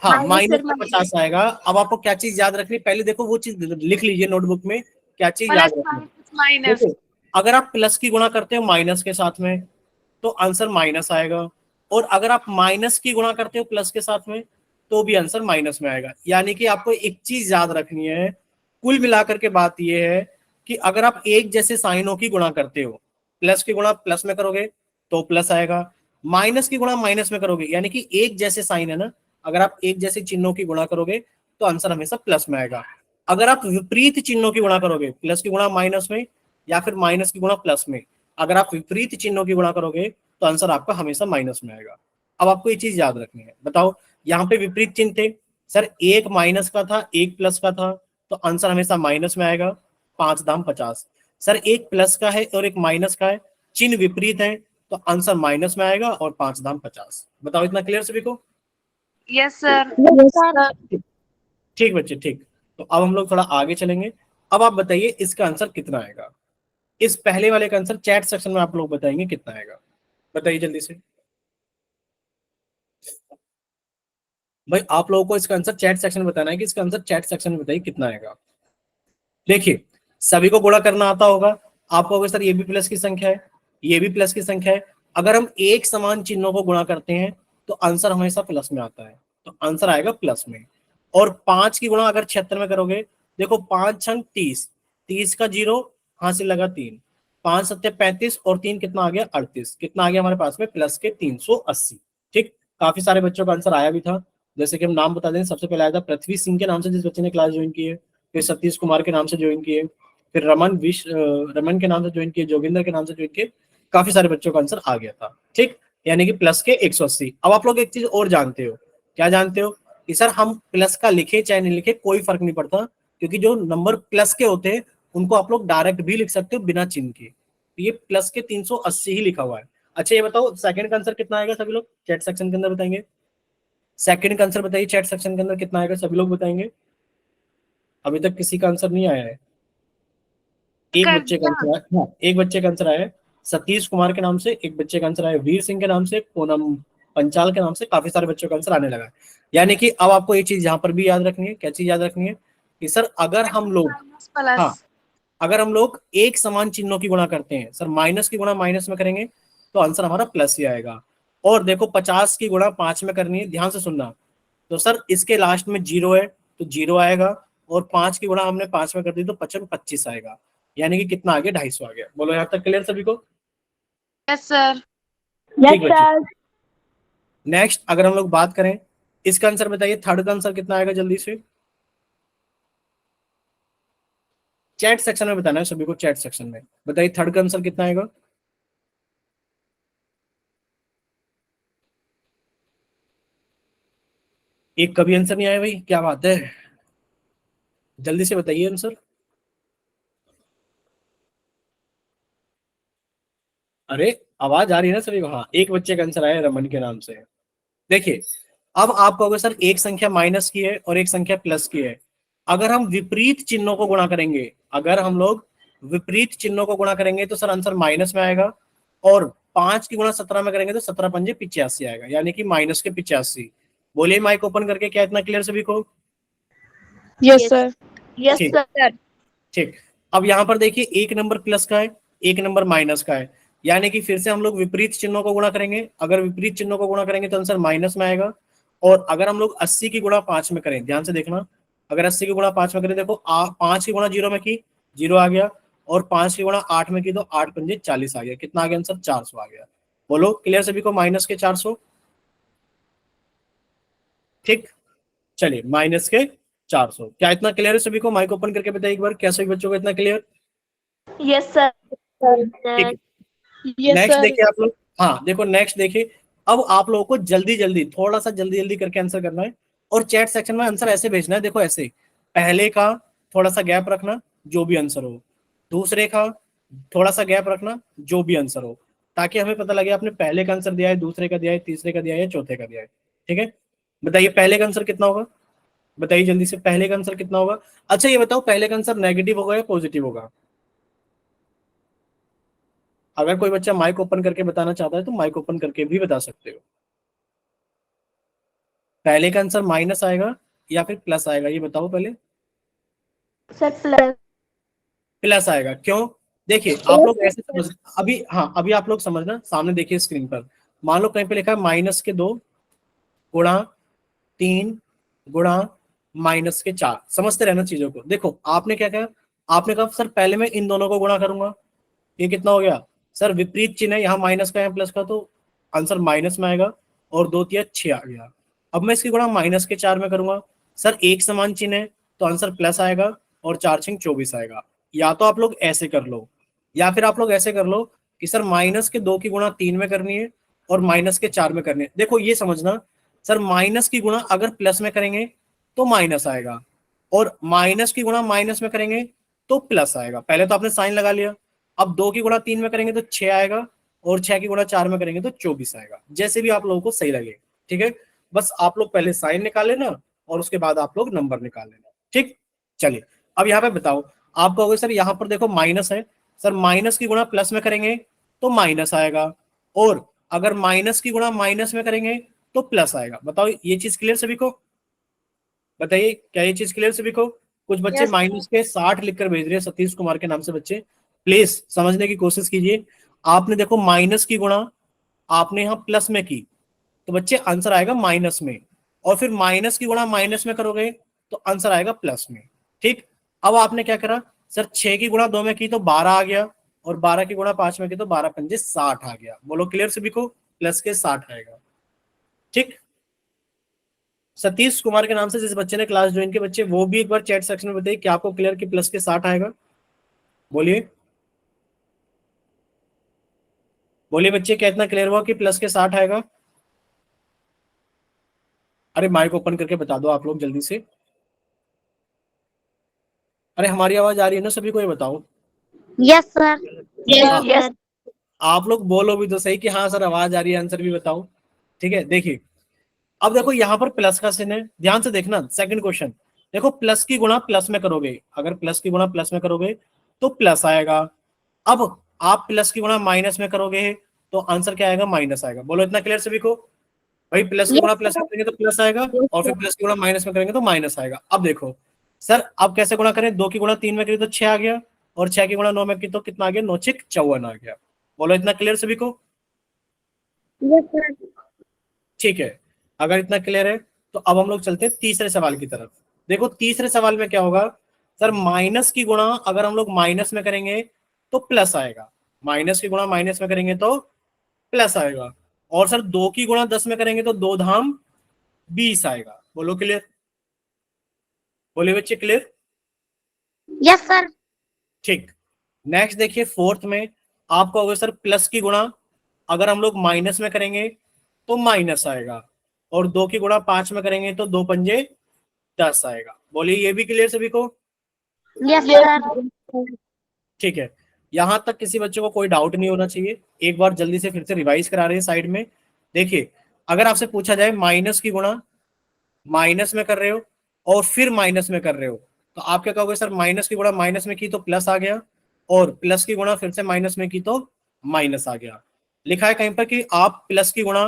[SPEAKER 1] हाँ,
[SPEAKER 2] माइनस
[SPEAKER 1] माइनस
[SPEAKER 2] सर
[SPEAKER 1] का
[SPEAKER 2] माइनस।
[SPEAKER 1] 50 आएगा। अब आपको क्या चीज याद रखनी है, पहले देखो वो चीज लिख लीजिए नोटबुक में, क्या चीज याद
[SPEAKER 3] प्लस
[SPEAKER 1] रखनी है।
[SPEAKER 3] Minus minus.
[SPEAKER 1] देखो अगर आप प्लस की गुणा करते हो माइनस के साथ में तो आंसर माइनस आएगा, और अगर आप माइनस की गुणा करते हो प्लस के साथ में तो भी आंसर माइनस में आएगा। यानी कि आपको एक चीज याद रखनी है, कुल मिलाकर के बात यह है कि अगर आप एक जैसे साइनों की गुणा करते हो, प्लस की गुणा प्लस में करोगे तो प्लस आएगा, माइनस की गुणा माइनस में करोगे, यानी कि एक जैसे साइन है ना, अगर आप एक जैसे चिन्हों की गुणा करोगे तो आंसर हमेशा प्लस में आएगा। अगर आप विपरीत चिन्हों की गुणा करोगे, प्लस की गुणा माइनस में या फिर माइनस की गुणा प्लस में, अगर आप विपरीत चिन्हों की गुणा करोगे तो आंसर आपका हमेशा माइनस में आएगा। अब आपको ये चीज याद रखनी है। बताओ यहाँ पे विपरीत चिन्ह थे, सर एक माइनस का था एक प्लस का था, तो आंसर हमेशा माइनस में आएगा। 5×50। सर एक प्लस का है और एक माइनस का है, चिन्ह विपरीत है तो आंसर माइनस में आएगा, और 5×50। बताओ इतना क्लियर सभी को?
[SPEAKER 3] Yes sir.
[SPEAKER 2] Yes sir.
[SPEAKER 1] ठीक बच्चे, ठीक। तो अब हम लोग थोड़ा आगे चलेंगे। अब आप बताइए इसका आंसर कितना आएगा? इस पहले वाले का आंसर चैट सेक्शन में आप लोग बताएंगे कितना आएगा। बताइए जल्दी से भाई, आप लोगों को इसका आंसर चैट सेक्शन में बताना है कि इसका आंसर चैट सेक्शन में बताइए कितना आएगा। देखिए सभी को गुणा करना आता होगा, आपको अगर सर ये भी प्लस की संख्या है ये भी प्लस की संख्या है, अगर हम एक समान चिन्हों को गुणा करते हैं तो आंसर हमेशा प्लस में आता है, तो आंसर आएगा प्लस में। और 5 की गुणा अगर 76 में करोगे, देखो 5×6=30, 30 का जीरो हासिल लगा 3, 5×7=35, और 3 कितना आ गया? 38। कितना आ गया हमारे पास में? प्लस के 380। ठीक, काफी सारे बच्चों का आंसर आया भी था। जैसे कि हम नाम बता दें, सबसे पहले आया था पृथ्वी सिंह के नाम से जिस बच्चे ने क्लास ज्वाइन की है, फिर सतीश कुमार के नाम से ज्वाइन किए, फिर रमन के नाम से ज्वाइन किए, जोगिंदर के नाम से ज्वाइन किए। काफी सारे बच्चों का आंसर आ गया था। ठीक, यानी कि प्लस के 180। अब आप लोग एक चीज और जानते हो, क्या जानते हो? कि सर हम प्लस का लिखे चाहे नहीं लिखे कोई फर्क नहीं पड़ता, क्योंकि जो नंबर प्लस के होते हैं उनको आप लोग डायरेक्ट भी लिख सकते हो बिना चिन्ह के। तो ये प्लस के 380 ही लिखा हुआ है। अच्छा ये बताओ सेकंड का आंसर कितना आएगा? सभी लोग चैट सेक्शन के अंदर बताएंगे। सेकंड का आंसर बताइए चैट सेक्शन के अंदर कितना आएगा, सभी लोग बताएंगे। अभी तक किसी का आंसर नहीं आया है। एक
[SPEAKER 3] कर
[SPEAKER 1] बच्चे का
[SPEAKER 3] दिया।
[SPEAKER 1] आंसर आया, हाँ एक बच्चे का आंसर आया है सतीश कुमार के नाम से, एक बच्चे का आंसर आया वीर सिंह के नाम से, पूनम पंचाल के नाम से। काफी सारे बच्चों का आंसर आने लगा है। यानी कि अब आपको ये चीज यहाँ पर भी याद रखनी है। क्या चीज याद रखनी है? कि सर अगर हम लोग,
[SPEAKER 3] माइनस प्लस।
[SPEAKER 1] हाँ अगर हम लोग एक समान चिन्हों की गुणा करते हैं, सर माइनस की गुणा माइनस में करेंगे तो आंसर हमारा प्लस ही आएगा। और देखो 50 की गुणा 5 में करनी है, ध्यान से सुनना। तो सर इसके लास्ट में जीरो है तो जीरो आएगा, और 5 की गुणा हमने 5 में कर दी तो 25 आएगा। यानी कि कितना आ गया? 250 आ गया। बोलो यहाँ तक क्लियर सभी को?
[SPEAKER 3] Yes sir.
[SPEAKER 1] ठीक बच्चे, नेक्स्ट अगर हम लोग बात करें इसका आंसर बताइए, थर्ड का आंसर कितना आएगा जल्दी से? चैट सेक्शन में बताना है सभी को, चैट सेक्शन में बताइए थर्ड का आंसर कितना आएगा। एक कभी आंसर नहीं आया भाई, क्या बात है। जल्दी से बताइए आंसर। अरे आवाज आ रही है ना सभी को? हाँ, एक बच्चे का आंसर आया रमन के नाम से। देखिए, अब आप कहोगे सर एक संख्या माइनस की है और एक संख्या प्लस की है, अगर हम विपरीत चिन्हों को गुणा करेंगे, अगर हम लोग विपरीत चिन्हों को गुणा करेंगे तो सर आंसर माइनस में आएगा, और 5 की गुणा 17 में करेंगे तो 17 पंजे 85 आएगा, यानी कि माइनस के 85। बोलिए माइक ओपन करके, क्या इतना क्लियर सभी को?
[SPEAKER 4] Yes sir.
[SPEAKER 2] यस
[SPEAKER 1] ठीक।
[SPEAKER 2] सर।
[SPEAKER 1] ठीक, अब यहाँ पर देखिए एक नंबर प्लस का है, एक नंबर माइनस का है, यानी कि फिर से हम लोग विपरीत चिन्हों को गुणा करेंगे। अगर विपरीत चिन्हों को गुणा करेंगे तो आंसर माइनस में आएगा। और अगर हम लोग 80 की गुणा 5 में करें, ध्यान से देखना, अगर 80 की गुणा 5 में करें, देखो 5 की गुणा 0 में की, 0 आ गया, और 5 की गुणा 8 में की तो 8 पंजे 40 आ गया। कितना आ गया आंसर? 400 आ गया। बोलो क्लियर सभी को? माइनस के 400। ठीक, चलिए माइनस के 400। क्या इतना क्लियर है सभी को? माइक ओपन करके बताइए एक बार, क्या सभी बच्चों को इतना क्लियर?
[SPEAKER 2] Yes sir.
[SPEAKER 1] ठीक है,
[SPEAKER 4] यस
[SPEAKER 1] नेक्स्ट
[SPEAKER 4] सर।
[SPEAKER 1] देखिए आप लोग। हाँ देखो, नेक्स्ट देखिए, अब आप लोगों को जल्दी जल्दी, थोड़ा सा जल्दी जल्दी करके आंसर करना है, और चैट सेक्शन में आंसर ऐसे भेजना है। देखो ऐसे, पहले का थोड़ा सा गैप रखना, जो भी आंसर हो, दूसरे का थोड़ा सा गैप रखना, जो भी आंसर हो, ताकि हमें पता लगे आपने पहले का आंसर दिया है, दूसरे का दिया है, तीसरे का दिया है, चौथे का दिया है। ठीक है, बताइए पहले का आंसर कितना होगा? बताइए जल्दी से, पहले का आंसर कितना होगा? अच्छा ये बताओ, पहले का आंसर नेगेटिव होगा या पॉजिटिव होगा? अगर कोई बच्चा माइक ओपन करके बताना चाहता है तो माइक ओपन करके भी बता सकते हो। पहले का आंसर माइनस आएगा या फिर प्लस आएगा, ये बताओ पहले।
[SPEAKER 2] Sir plus.
[SPEAKER 1] प्लस आएगा, क्यों? देखिए आप लोग ऐसे समझ, अभी हाँ अभी आप लोग समझना, सामने देखिए स्क्रीन पर, मान लो कहीं पे लिखा है माइनस के 2 गुणा 3 गुणा माइनस के 4। समझते रहना चीजों को। देखो आपने क्या कहा, आपने कहा सर पहले मैं इन दोनों को गुणा करूंगा, ये कितना हो गया सर? विपरीत चिन्ह है, यहाँ माइनस का है प्लस का, तो आंसर माइनस में आएगा, और 2 तिया 6 आ गया। अब मैं इसकी गुणा माइनस के 4 में करूंगा, सर एक समान चिन्ह है तो आंसर प्लस आएगा, और 4 छिंग 24 आएगा। या तो आप लोग ऐसे कर लो, या फिर आप लोग ऐसे कर लो कि सर माइनस के 2 की गुणा 3 में करनी है और माइनस के 4 में करनी है। देखो ये समझना, सर माइनस की गुणा अगर प्लस में करेंगे तो माइनस आएगा, और माइनस की गुणा माइनस में करेंगे तो प्लस आएगा। पहले तो आपने साइन लगा लिया। अब 2 की गुणा 3 में करेंगे तो 6 आएगा, और 6 की गुणा 4 में करेंगे तो 24 आएगा। जैसे भी आप लोगों को सही लगे, ठीक है, बस आप लोग पहले साइन निकाल लेना और उसके बाद आप लोग नंबर निकाल लेना। ठीक, चलिए अब यहाँ पे बताओ, आप कहोगे सर यहाँ पर देखो माइनस है, सर माइनस की गुणा प्लस में करेंगे तो माइनस आएगा, और अगर माइनस की गुणा माइनस में करेंगे तो प्लस आएगा। बताओ ये चीज क्लियर सभी को? बताइए क्या ये चीज क्लियर सभी को? कुछ बच्चे
[SPEAKER 2] Yes,
[SPEAKER 1] माइनस के 60 लिखकर भेज रहे हैं, सतीश कुमार के नाम से बच्चे, प्लीज समझने की कोशिश कीजिए। आपने देखो माइनस की गुणा आपने यहाँ प्लस में की, तो बच्चे आंसर आएगा माइनस में, और फिर माइनस की गुणा माइनस में करोगे तो आंसर आएगा प्लस में। ठीक, अब आपने क्या करा, सर 6 की गुणा 2 में की तो 12 आ गया, और 12 की गुणा 5 में की तो 12 पंजे 60 आ गया। बोलो क्लियर सभी को? प्लस के 60 आएगा। ठीक, सतीश कुमार के नाम से जिस बच्चे ने क्लास ज्वाइन की बच्चे, वो भी एक बार चैट सेक्शन में बताइए क्या आपको क्लियर कि प्लस के 60 आएगा? बोलिए बोलिए बच्चे, क्या इतना क्लियर हुआ कि प्लस के 60 आएगा? अरे माइक ओपन करके बता दो आप लोग जल्दी से। अरे हमारी आवाज आ रही है ना सभी को? ये बताओ।
[SPEAKER 2] Yes sir.
[SPEAKER 1] हाँ,
[SPEAKER 2] यस।
[SPEAKER 1] आप लोग बोलो भी तो सही कि हाँ सर आवाज आ रही है, आंसर भी बताओ। ठीक है, देखिए अब देखो यहाँ पर प्लस का चिन्ह है, ध्यान से देखना। सेकंड क्वेश्चन देखो, प्लस की गुणा प्लस में करोगे, अगर प्लस की गुणा प्लस में करोगे तो प्लस आएगा। अब आप प्लस की गुणा माइनस में करोगे तो आंसर क्या आएगा? माइनस आएगा। बोलो इतना क्लियर सभी को? भाई प्लस की गुणा प्लस में करेंगे तो प्लस आएगा, और फिर प्लस की गुणा माइनस में करेंगे तो माइनस आएगा। अब देखो सर अब कैसे गुणा करें? 2 की गुणा 3 में करी तो 6 आ गया, और 6 की गुणा 9 में की तो कितना आ गया? 9 6 54 आ गया। बोलो इतना क्लियर सभी को?
[SPEAKER 2] Yes sir.
[SPEAKER 1] ठीक है, अगर इतना क्लियर है तो अब हम लोग चलते हैं तीसरे सवाल की तरफ। देखो तीसरे सवाल में क्या होगा, सर माइनस की गुणा अगर हम लोग माइनस में करेंगे तो प्लस आएगा, माइनस की गुणा माइनस में करेंगे तो प्लस आएगा, और सर 2 की गुणा 10 में करेंगे तो 2 धाम 20 आएगा। बोलो क्लियर? बोलिए बच्चे क्लियर?
[SPEAKER 2] Yes sir.
[SPEAKER 1] ठीक, नेक्स्ट देखिए फोर्थ में, आपको होगा सर प्लस की गुणा अगर हम लोग माइनस में करेंगे तो माइनस आएगा, और 2 की गुणा 5 में करेंगे तो 2 पंजे 10 आएगा। बोलिए ये भी क्लियर सभी को?
[SPEAKER 2] Yes, sir.
[SPEAKER 1] ठीक है, यहां तक किसी बच्चे को कोई डाउट नहीं होना चाहिए। एक बार जल्दी से फिर से रिवाइज करा रहे हैं साइड में। देखिए, अगर आपसे पूछा जाए माइनस की गुणा माइनस में कर रहे हो और फिर माइनस में कर रहे हो, तो आप क्या कहोगे? सर माइनस की गुणा माइनस में की तो प्लस आ गया, और प्लस की गुणा फिर से माइनस में की तो माइनस आ गया। लिखा है कहीं पर कि आप प्लस की गुणा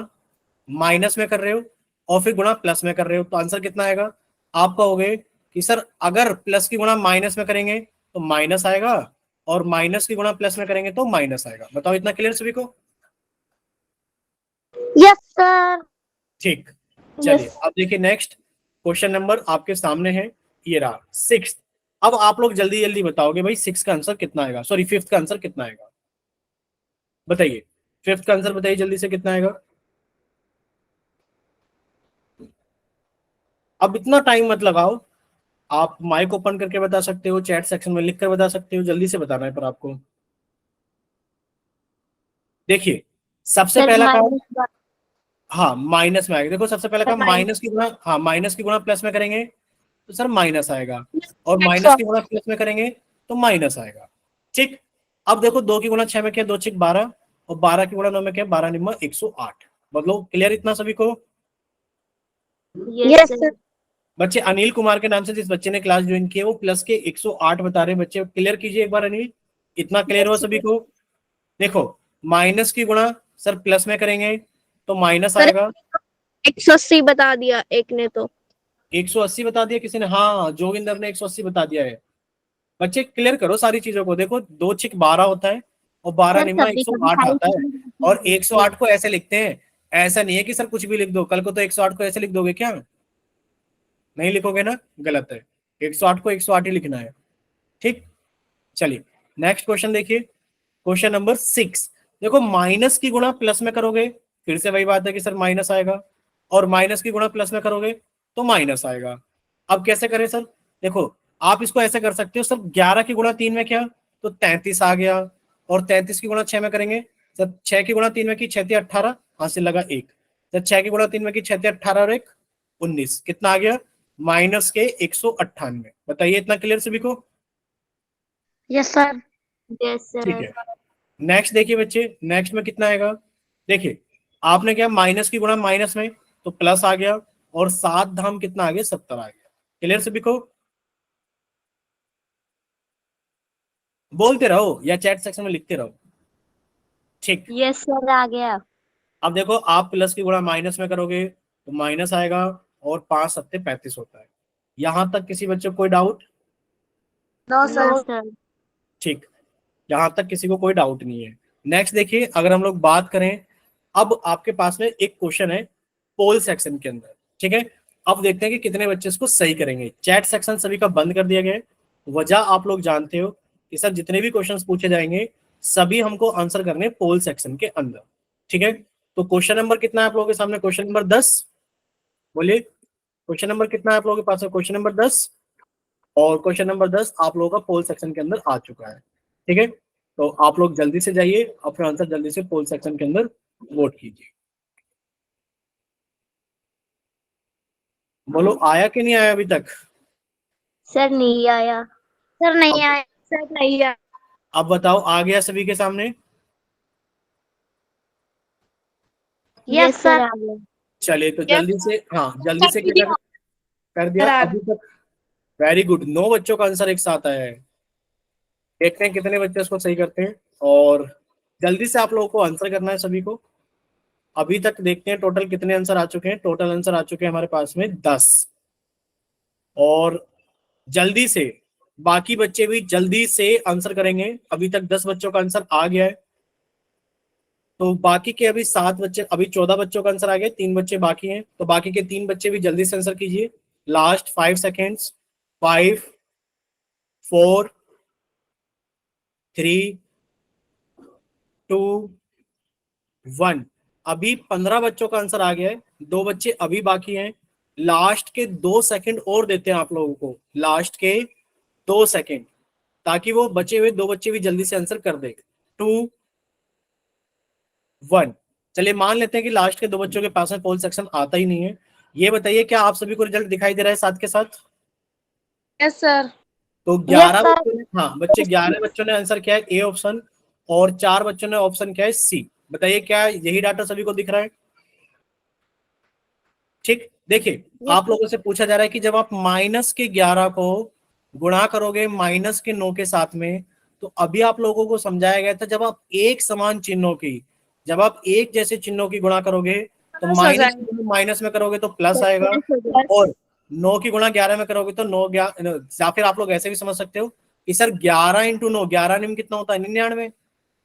[SPEAKER 1] माइनस में कर रहे हो और फिर गुणा प्लस में कर रहे हो, तो आंसर कितना आएगा? आप कहोगे कि सर अगर प्लस की गुणा माइनस में करेंगे तो माइनस आएगा, और माइनस की गुणा प्लस में करेंगे तो माइनस आएगा। बताओ, इतना क्लियर सभी को?
[SPEAKER 2] Yes, sir.
[SPEAKER 1] ठीक, चलिए अब देखिए नेक्स्ट क्वेश्चन नंबर आपके सामने है, ये रहा 6। अब आप लोग जल्दी जल्दी बताओगे भाई 6 का आंसर कितना आएगा, सॉरी 5th का आंसर कितना आएगा? बताइए 5th का आंसर बताइए जल्दी से, कितना आएगा? अब इतना टाइम मत लगाओ, आप माइक ओपन करके बता सकते हो, चैट सेक्शन में लिख कर बता सकते हो, जल्दी से बताना है पर आपको। देखिए सबसे
[SPEAKER 2] Sir,
[SPEAKER 1] पहला काम,
[SPEAKER 2] minus.
[SPEAKER 1] हाँ माइनस में आएगा। देखो सबसे पहला काम,
[SPEAKER 2] Sir,
[SPEAKER 1] माइनस की गुणा, हाँ माइनस की गुणा प्लस में करेंगे तो सर माइनस आएगा, और
[SPEAKER 4] Yes,
[SPEAKER 1] माइनस
[SPEAKER 4] sir.
[SPEAKER 1] की गुणा प्लस में करेंगे तो माइनस आएगा। ठीक, अब देखो 2 की गुणा 6 में क्या, 2 6 12, और 12 की गुणा 9 में क्या, 12 निम्मा 108। मतलब क्लियर इतना सभी को?
[SPEAKER 2] Yes, sir.
[SPEAKER 1] बच्चे अनिल कुमार के नाम से जिस बच्चे ने क्लास ज्वाइन की है वो प्लस के 108 बता रहे हैं। बच्चे क्लियर कीजिए एक बार, अनिल इतना क्लियर हुआ सभी को? देखो माइनस की गुणा सर प्लस में करेंगे तो माइनस
[SPEAKER 4] सर,
[SPEAKER 1] आएगा।
[SPEAKER 4] 180 बता दिया एक ने तो।
[SPEAKER 1] 180 बता दिया किसी ने? हाँ जोगिंदर ने 180 बता दिया है। बच्चे क्लियर करो सारी चीजों को। देखो 2 6 12 होता है और 12
[SPEAKER 2] सर
[SPEAKER 1] निम्मा
[SPEAKER 2] कभी
[SPEAKER 1] 108 आता है, और
[SPEAKER 2] कभी
[SPEAKER 1] 108 को ऐसे लिखते हैं। ऐसा नहीं है कि सर कुछ भी लिख दो, कल को तो 108 को ऐसे लिख दोगे क्या? नहीं लिखोगे ना, गलत है। 108 को 108 ही लिखना है। ठीक, चलिए नेक्स्ट क्वेश्चन देखिए, क्वेश्चन नंबर 6। देखो माइनस की गुणा प्लस में करोगे, फिर से वही बात है कि सर माइनस आएगा, और माइनस की गुणा प्लस में करोगे तो माइनस आएगा। अब कैसे करें सर? देखो आप इसको ऐसे कर सकते हो सर, 11 की गुणा 3 में क्या, तो 33 आ गया, और 33 की गुणा 6 में करेंगे सर, 6 की गुणा 3 में की 6 × 18, हासिल लगा 1, सर 6 की गुणा 3 में की 6 × 18 और 1 19, कितना आ गया? माइनस के 198। बताइए इतना क्लियर सभी को?
[SPEAKER 2] Yes, sir. Yes,
[SPEAKER 1] ठीक
[SPEAKER 2] sir.
[SPEAKER 1] है, नेक्स्ट देखिए बच्चे, नेक्स्ट में कितना आएगा? देखिए आपने क्या, माइनस की गुणा माइनस में तो प्लस आ गया, और 7 धाम कितना आ गया? 70 आ गया। क्लियर सभी को? बोलते रहो या चैट सेक्शन में लिखते रहो। ठीक,
[SPEAKER 2] Yes, sir. आ गया.
[SPEAKER 1] अब देखो आप प्लस की गुणा माइनस में करोगे तो माइनस आएगा, और 5 सत्ते 35 होता है। यहां तक किसी बच्चे को कोई doubt?
[SPEAKER 3] No,
[SPEAKER 2] No,
[SPEAKER 3] sir.
[SPEAKER 2] sir.
[SPEAKER 1] ठीक, यहां तक किसी को कोई डाउट नहीं है। नेक्स्ट देखिए, अगर हम लोग बात करें, अब आपके पास में एक क्वेश्चन है पोल सेक्शन के अंदर। ठीक है, अब देखते हैं कि कितने बच्चे इसको सही करेंगे। चैट सेक्शन सभी का बंद कर दिया गया है। वजह आप लोग जानते हो कि सर जितने भी क्वेश्चंस पूछे जाएंगे सभी हमको आंसर करने पोल सेक्शन के अंदर। ठीक है, तो क्वेश्चन नंबर कितना है आप लोगों के सामने? Question number 10। बोलिए क्वेश्चन नंबर कितना है आप लोगों के पास में? क्वेश्चन नंबर 10, और क्वेश्चन नंबर 10 आप लोगों का पोल सेक्शन के अंदर आ चुका है। ठीक है, तो आप लोग जल्दी से जाइए, अपना आंसर जल्दी से पोल सेक्शन के अंदर वोट कीजिए। बोलो आया कि नहीं आया अभी तक?
[SPEAKER 2] सर नहीं आया. सर नहीं
[SPEAKER 1] अब
[SPEAKER 2] आया. सर नहीं आया.
[SPEAKER 1] अब बताओ आ गया सभी के सामने?
[SPEAKER 2] Yes, sir. आ गया.
[SPEAKER 1] चलिए तो
[SPEAKER 4] Yes.
[SPEAKER 1] जल्दी से, हाँ जल्दी से
[SPEAKER 4] कर
[SPEAKER 1] कितना कर दिया
[SPEAKER 4] दिया।
[SPEAKER 1] अभी तक? वेरी गुड, 9 बच्चों का आंसर एक साथ आया है। देखते हैं कितने बच्चे इसको सही करते हैं, और जल्दी से आप लोगों को आंसर करना है सभी को। अभी तक देखते हैं टोटल कितने आंसर आ चुके हैं। टोटल आंसर आ चुके हैं हमारे पास में 10, और जल्दी से बाकी बच्चे भी जल्दी से आंसर करेंगे। अभी तक 10 बच्चों का आंसर आ गया है, तो बाकी के अभी 7 बच्चे, अभी 14 बच्चों का आंसर आ गया, 3 बच्चे बाकी हैं, तो बाकी के 3 बच्चे भी जल्दी से आंसर कीजिए। Last 5 seconds, 5 4 3 2 1। अभी 15 बच्चों का आंसर आ गया है, 2 बच्चे अभी बाकी हैं। लास्ट के 2 सेकंड और देते हैं आप लोगों को, लास्ट के 2 सेकंड, ताकि वो बचे हुए 2 बच्चे भी जल्दी से आंसर कर दे। 2 1। चलिए मान लेते हैं कि लास्ट के 2 बच्चों के पास में पोल सेक्शन आता ही नहीं है। ये बताइए क्या आप सभी को रिजल्ट दिखाई दे रहा है साथ के साथ?
[SPEAKER 3] Yes, sir.
[SPEAKER 1] तो 11
[SPEAKER 2] sir.
[SPEAKER 1] बच्चों ने, हाँ बच्चे 11 बच्चों ने आंसर किया है ए ऑप्शन, और 4 बच्चों ने ऑप्शन किया है सी। बताइए क्या यही डाटा सभी को दिख रहा है? ठीक, देखिए आप लोगों से पूछा जा रहा है कि जब आप -11 को गुणा करोगे -9 के साथ में, तो अभी आप लोगों को समझाया गया था जब आप एक समान चिन्हों की, जब आप एक जैसे चिन्हों की गुणा करोगे तो
[SPEAKER 3] प्लस हो
[SPEAKER 1] माइनस
[SPEAKER 3] जाएगा।
[SPEAKER 1] माइनस में करोगे तो प्लस आएगा, और 9 की गुणा 11 में करोगे तो 9 या फिर आप लोग ऐसे भी समझ सकते हो कि सर 11 इंटू 9, 11 में कितना होता है 99,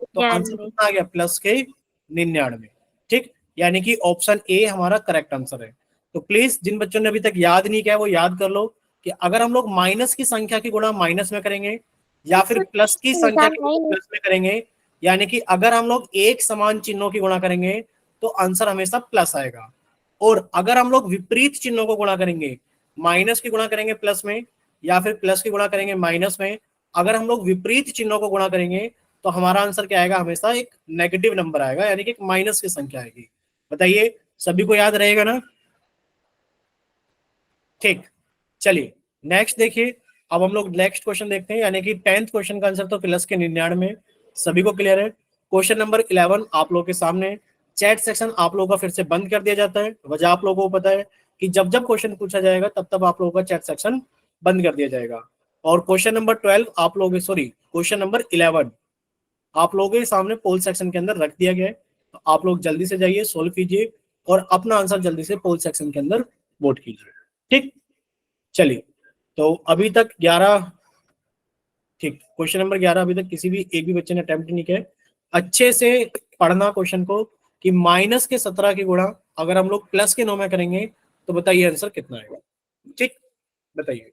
[SPEAKER 1] तो आंसर कितना आ गया प्लस के 99। ठीक, यानी कि ऑप्शन ए हमारा करेक्ट आंसर है। तो प्लीज जिन बच्चों ने अभी तक याद नहीं किया वो याद कर लो कि अगर हम लोग माइनस की संख्या की गुणा माइनस में करेंगे या फिर प्लस की संख्या की गुणा प्लस में करेंगे, यानी कि अगर हम लोग एक समान चिन्हों की गुणा करेंगे तो आंसर हमेशा प्लस आएगा, और अगर हम लोग विपरीत चिन्हों को गुणा करेंगे, माइनस की गुणा करेंगे प्लस में या फिर प्लस की गुणा करेंगे माइनस में, अगर हम लोग विपरीत चिन्हों को गुणा करेंगे तो हमारा आंसर क्या आएगा, हमेशा एक नेगेटिव नंबर आएगा, यानी कि एक माइनस की संख्या आएगी। बताइए सभी को याद रहेगा ना? ठीक, चलिए नेक्स्ट देखिए। अब हम लोग नेक्स्ट क्वेश्चन देखते हैं, यानी कि 10th क्वेश्चन का आंसर तो प्लस के 99, सभी को क्लियर है। क्वेश्चन नंबर 11 आप लोगों के सामने। चैट सेक्शन आप लोगों का फिर से बंद कर दिया जाता है, वजह आप लोगों को पता है कि जब जब क्वेश्चन पूछा जाएगा तब तब आप लोगों का चैट सेक्शन बंद कर दिया जाएगा। और क्वेश्चन नंबर 12 आप लोग, सॉरी क्वेश्चन नंबर 11 आप लोगों के सामने पोल सेक्शन के अंदर रख दिया गया है, तो आप लोग जल्दी से जाइए सोल्व कीजिए और अपना आंसर जल्दी से पोल सेक्शन के अंदर वोट कीजिए। ठीक, चलिए तो अभी तक 11, ठीक क्वेश्चन नंबर 11 अभी तक किसी भी एक भी बच्चे ने अटेम्प्ट नहीं किया। अच्छे से पढ़ना क्वेश्चन को कि -17 की गुणा अगर हम लोग प्लस के 9 में करेंगे तो बताइए आंसर कितना आएगा। ठीक, बताइए।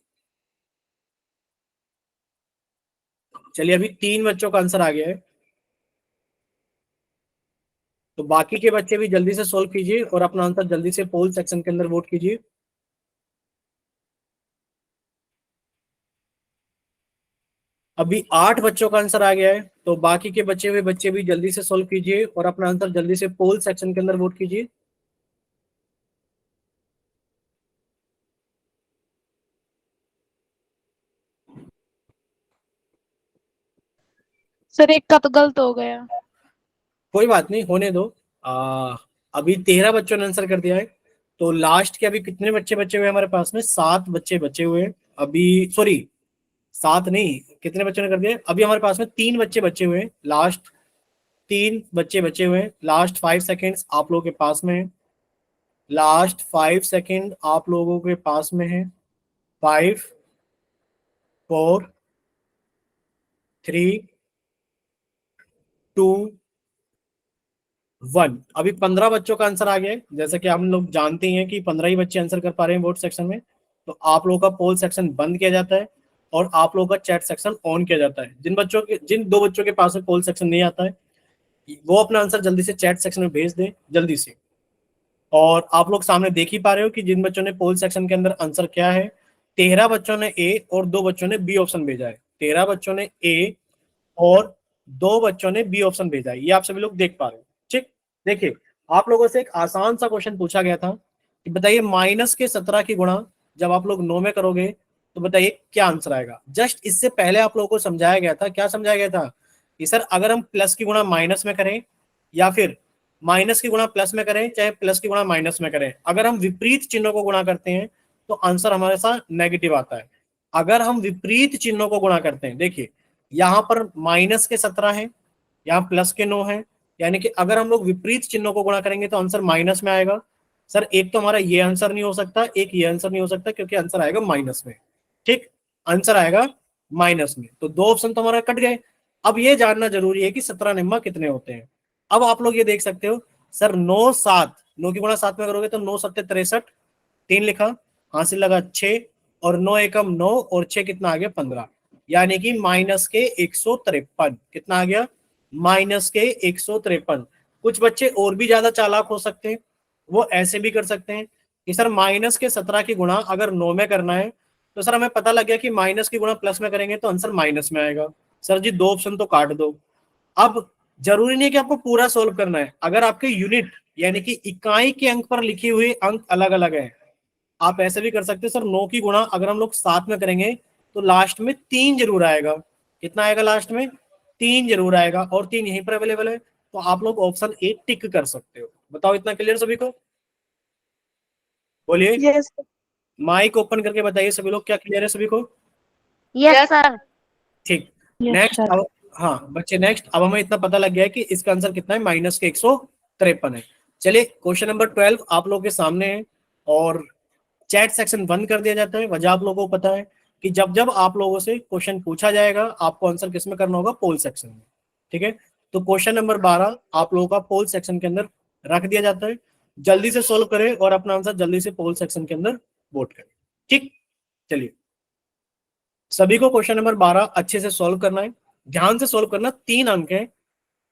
[SPEAKER 1] चलिए अभी 3 बच्चों का आंसर आ गया है, तो बाकी के बच्चे भी जल्दी से सोल्व कीजिए और अपना आंसर जल्दी से पोल सेक्शन के अंदर वोट कीजिए। अभी 8 बच्चों का आंसर आ गया है, तो बाकी के बचे हुए बच्चे भी जल्दी से सोल्व कीजिए और अपना आंसर जल्दी से पोल सेक्शन के अंदर वोट कीजिए।
[SPEAKER 3] सर एक का तो गलत हो गया।
[SPEAKER 1] कोई बात नहीं, होने दो। अभी 13 बच्चों ने आंसर कर दिया है, तो लास्ट के अभी कितने बच्चे बचे हुए हैं हमारे पास में? 7 बच्चे बचे हुए हैं अभी, सॉरी 7 नहीं, कितने बच्चों ने कर दिया अभी हमारे पास में? 3 बच्चे बचे हुए हैं, लास्ट 3 बच्चे बचे हुए हैं। लास्ट 5 सेकेंड्स आप लोगों के पास में है, लास्ट 5 सेकेंड आप लोगों के पास में है। 5 4 3 2 1। अभी 15 बच्चों का आंसर आ गया है, जैसा कि हम लोग जानते हैं कि 15 ही बच्चे आंसर कर पा रहे हैं वोट सेक्शन में, तो आप लोगों का पोल सेक्शन बंद किया जाता है और आप लोगों का चैट सेक्शन ऑन किया जाता है। जिन 2 बच्चों के पास में पोल सेक्शन नहीं आता है वो अपना आंसर जल्दी से चैट सेक्शन में भेज दें जल्दी से। और आप लोग सामने देख ही पा रहे हो कि जिन बच्चों ने पोल सेक्शन के अंदर आंसर क्या है, 13 बच्चों ने ए और 2 बच्चों ने बी ऑप्शन भेजा है। 13 बच्चों ने ए और 2 बच्चों ने बी ऑप्शन भेजा है, ये आप सभी लोग देख पा रहे हो। ठीक, देखिए आप लोगों से एक आसान सा क्वेश्चन पूछा गया था कि बताइए -17 की गुणा जब आप लोग 9 में करोगे तो बताइए क्या आंसर आएगा। जस्ट इससे पहले आप लोगों को समझाया गया था, क्या समझाया गया था कि सर अगर हम प्लस की गुणा माइनस में करें या फिर माइनस की गुणा प्लस में करें चाहे प्लस की गुणा माइनस में करें, अगर हम विपरीत चिन्हों को गुणा करते हैं तो आंसर हमारे साथ नेगेटिव आता है। अगर हम विपरीत चिन्हों को गुणा करते हैं, देखिए यहाँ पर -17 है, यहाँ प्लस के 9 है, यानी कि अगर हम लोग विपरीत चिन्हों को गुणा करेंगे तो आंसर माइनस में आएगा। सर एक तो हमारा ये आंसर नहीं हो सकता, एक ये आंसर नहीं हो सकता, क्योंकि आंसर आएगा माइनस में। ठीक, आंसर आएगा माइनस में, तो 2 ऑप्शन तो हमारा कट गए। अब ये जानना जरूरी है कि 17 निम्मा कितने होते हैं। अब आप लोग ये देख सकते हो सर 9 की गुणा 7 में करोगे तो 9 7 63, 3 लिखा, हासिल लगा 6, और 9 एकम 9 और 6 कितना आ गया 15, यानी कि माइनस के 153। कितना आ गया? माइनस के 153। कुछ बच्चे और भी ज्यादा चालाक हो सकते हैं, वो ऐसे भी कर सकते हैं कि सर -17 की गुणा अगर 9 में करना है तो सर हमें पता लग गया कि माइनस की गुणा प्लस में करेंगे तो आंसर माइनस में आएगा, सर जी 2 ऑप्शन तो काट दो। अब जरूरी नहीं है कि आपको पूरा सोल्व करना है, अगर आपके यूनिट यानी कि इकाई के अंक पर लिखे हुए अंक अलग अलग है, आप ऐसे भी कर सकते हैं। सर 9 की गुणा अगर हम लोग 7 में करेंगे तो लास्ट में 3 जरूर आएगा। कितना आएगा लास्ट में? 3 जरूर आएगा, और 3 यहीं पर अवेलेबल है, तो आप लोग ऑप्शन ए टिक कर सकते हो। बताओ इतना क्लियर सभी को? बोलिए,
[SPEAKER 4] यस
[SPEAKER 1] माइक ओपन करके बताइए सभी लोग, क्या क्लियर है सभी को?
[SPEAKER 2] Yes sir.
[SPEAKER 1] ठीक, नेक्स्ट अब, हाँ बच्चे नेक्स्ट, अब हमें इतना पता लग गया है कि इसका आंसर कितना है, माइनस के 153 है। चलिए क्वेश्चन नंबर 12 आप लोगों के सामने है, और चैट सेक्शन बंद कर दिया जाता है। वजह आप लोगों को पता है कि जब जब आप लोगों से क्वेश्चन पूछा जाएगा, आपको आंसर किस में करना होगा? पोल सेक्शन में। ठीक है, तो क्वेश्चन नंबर 12 आप लोगों का पोल सेक्शन के अंदर रख दिया जाता है। जल्दी से सोल्व करें और अपना आंसर जल्दी से पोल सेक्शन के अंदर वोट करें। ठीक, चलिए सभी को क्वेश्चन नंबर 12 अच्छे से सोल्व करना है, ध्यान से सोल्व करना। 3 अंक है,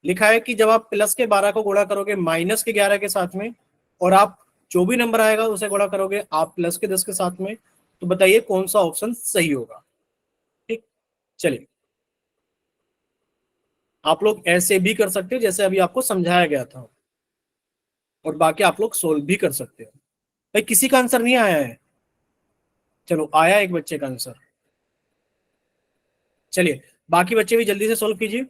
[SPEAKER 1] लिखा है कि जब आप प्लस के 12 को गुणा करोगे माइनस के 11 के साथ में, और आप जो भी नंबर आएगा उसे गुणा करोगे आप प्लस के 10 के साथ में, तो बताइए कौन सा ऑप्शन सही होगा? ठीक, चलिए आप लोग ऐसे भी कर सकते हो जैसे अभी आपको समझाया गया था, और बाकी आप लोग सोल्व भी कर सकते हो। भाई किसी का आंसर नहीं आया है? चलो आया एक बच्चे का आंसर। चलिए बाकी बच्चे भी जल्दी से सोल्व कीजिए।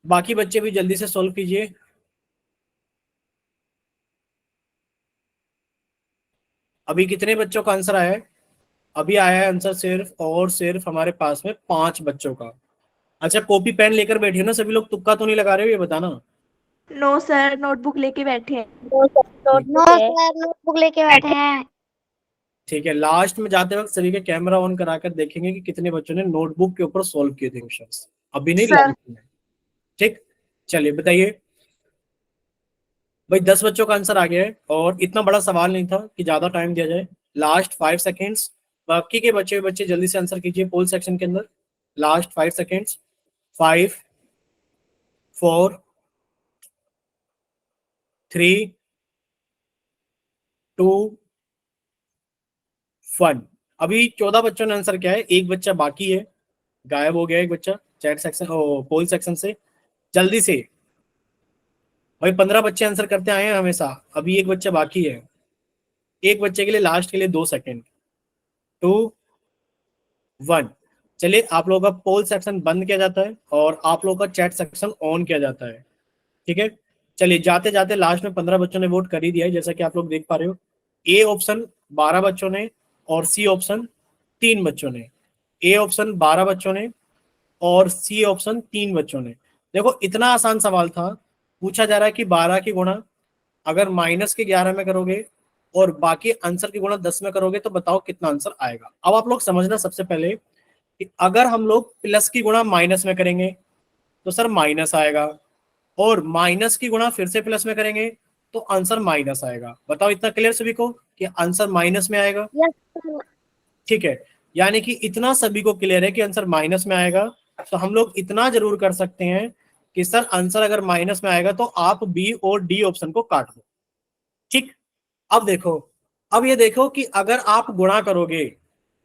[SPEAKER 1] बाकी बच्चे भी जल्दी से सोल्व कीजिए। अभी कितने बच्चों का आंसर आया है? अभी आया है आंसर सिर्फ और सिर्फ हमारे पास में 5 बच्चों का। अच्छा कॉपी पेन लेकर बैठे हो ना सभी लोग? तुक्का तो नहीं लगा रहे हो, ये बताना।
[SPEAKER 4] नो सर, नोटबुक लेके बैठे हैं।
[SPEAKER 2] नो सर, नोटबुक लेके बैठे हैं।
[SPEAKER 1] ठीक है, लास्ट में जाते वक्त सभी के कैमरा ऑन कराकर देखेंगे कि कितने बच्चों ने नोटबुक के ऊपर सॉल्व किए थे क्वेश्चंस, अभी नहीं
[SPEAKER 3] सर।
[SPEAKER 1] लाइव में। ठीक, चलिए बताइए। भाई 10 बच्चों का आंसर आ गया है, और इतना बड़ा सवाल नहीं था कि ज्यादा टाइम दिया जाए। लास्ट 5 सेकेंड्स, बाकी के बच्चे जल्दी से आंसर कीजिए पोल सेक्शन के अंदर। Last 5 seconds, 5 4 3 2 1। अभी 14 बच्चों ने आंसर किया है, एक बच्चा बाकी है, गायब हो गया एक बच्चा चैट सेक्शन पोल सेक्शन से। जल्दी से भाई, 15 बच्चे आंसर करते आए हैं हमेशा, अभी एक बच्चा बाकी है। एक बच्चे के लिए लास्ट के लिए 2 सेकेंड, 2 1। चलिए आप लोगों का पोल सेक्शन बंद किया जाता है और आप लोगों का चैट सेक्शन ऑन किया जाता है। ठीक है, चलिए जाते जाते लास्ट में 15 बच्चों ने वोट कर ही दिया है, जैसा कि आप लोग देख पा रहे हो। ए ऑप्शन 12 बच्चों ने, और सी ऑप्शन 3 बच्चों ने। ए ऑप्शन 12 बच्चों ने, और सी ऑप्शन 3 बच्चों ने। देखो इतना आसान सवाल था, पूछा जा रहा है कि 12 की गुणा अगर माइनस के 11 में करोगे और बाकी आंसर की गुणा 10 में करोगे तो बताओ कितना आंसर आएगा। अब आप लोग समझना सबसे पहले कि अगर हम लोग प्लस की गुणा माइनस में करेंगे तो सर माइनस आएगा, और माइनस की गुणा फिर से प्लस में करेंगे तो आंसर माइनस आएगा। बताओ इतना क्लियर सभी को कि आंसर माइनस में आएगा?
[SPEAKER 2] Yes sir.
[SPEAKER 1] ठीक है, यानी कि इतना सभी को क्लियर है कि आंसर माइनस में आएगा। तो हम लोग इतना जरूर कर सकते हैं कि सर आंसर अगर माइनस में आएगा तो आप बी और डी ऑप्शन को काट दो। ठीक, अब देखो, अब ये देखो कि अगर आप गुणा करोगे,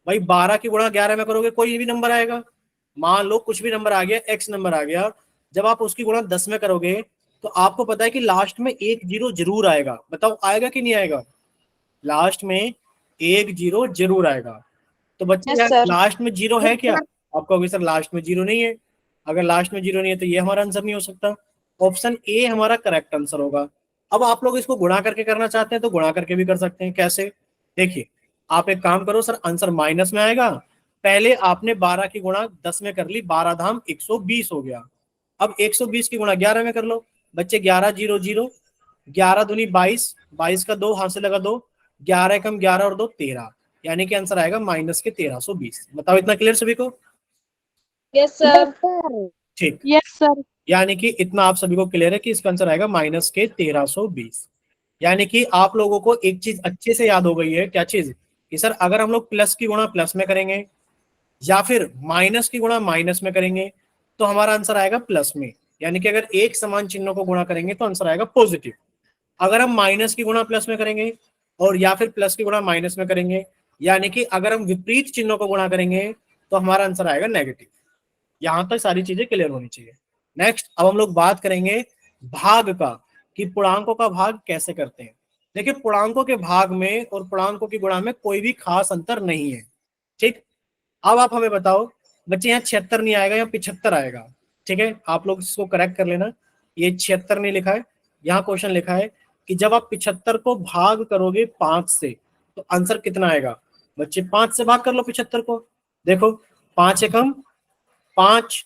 [SPEAKER 1] भाई 12 की गुणा 11 में करोगे कोई भी नंबर आएगा। मान लो कुछ भी नंबर आ गया, एक्स नंबर आ गया, जब आप उसकी गुणा 10 में करोगे तो आपको पता है कि लास्ट में एक जीरो जरूर आएगा। बताओ आएगा कि नहीं आएगा? लास्ट में एक जीरो जरूर आएगा। तो बच्चे
[SPEAKER 3] यस
[SPEAKER 1] यार
[SPEAKER 3] सर।
[SPEAKER 1] लास्ट में जीरो है क्या? आपको अभी सर लास्ट में जीरो नहीं है। अगर लास्ट में जीरो नहीं है तो ये हमारा आंसर नहीं हो सकता। ऑप्शन ए हमारा करेक्ट आंसर होगा। अब आप लोग इसको गुणा करके करना चाहते हैं तो गुणा करके भी कर सकते हैं। कैसे? देखिए, आप एक काम करो सर, आंसर माइनस में आएगा। पहले आपने 12 की गुणा 10 में कर ली, 12 धाम 120 हो गया। अब 120 की गुणा 11 में कर लो। बच्चे 11 जीरो जीरो, 11 दूनी 22, 22 का 2 हाथ से लगा 2, 11 कम 11 और 2 13, यानी कि आंसर आएगा माइनस के 1320। बताओ इतना क्लियर सभी को?
[SPEAKER 3] Yes
[SPEAKER 2] yes
[SPEAKER 3] sir.
[SPEAKER 2] सर।
[SPEAKER 1] ठीक,
[SPEAKER 3] यस सर।
[SPEAKER 1] यानी कि इतना आप सभी को क्लियर है कि इसका आंसर आएगा माइनस के 1320। यानी कि आप लोगों को एक चीज अच्छे से याद हो गई है। क्या चीज? कि सर अगर हम लोग प्लस की गुणा प्लस में करेंगे या फिर माइनस की गुणा माइनस में करेंगे तो हमारा आंसर आएगा प्लस में। यानी कि अगर एक समान चिन्हों को गुणा करेंगे तो आंसर आएगा पॉजिटिव। अगर हम माइनस की गुणा प्लस में करेंगे और या फिर प्लस की गुणा माइनस में करेंगे, यानी कि अगर हम विपरीत चिन्हों को गुणा करेंगे तो हमारा आंसर आएगा नेगेटिव। यहां तक सारी चीजें क्लियर होनी चाहिए। नेक्स्ट अब हम लोग बात करेंगे भाग का, कि पूर्णांकों का भाग कैसे करते हैं। देखिए पूर्णांकों के भाग में और पूर्णांकों की गुणा में कोई भी खास अंतर नहीं है। ठीक, अब आप हमें बताओ बच्चे, यहाँ 76 नहीं आएगा, यहाँ 75 आएगा। ठीक है, आप लोग इसको करेक्ट कर लेना, ये 76 नहीं लिखा है, यहाँ क्वेश्चन लिखा है कि जब आप 75 को भाग करोगे 5 से तो आंसर कितना आएगा। बच्चे 5 से भाग कर लो 75 को, देखो 5 एकम 5,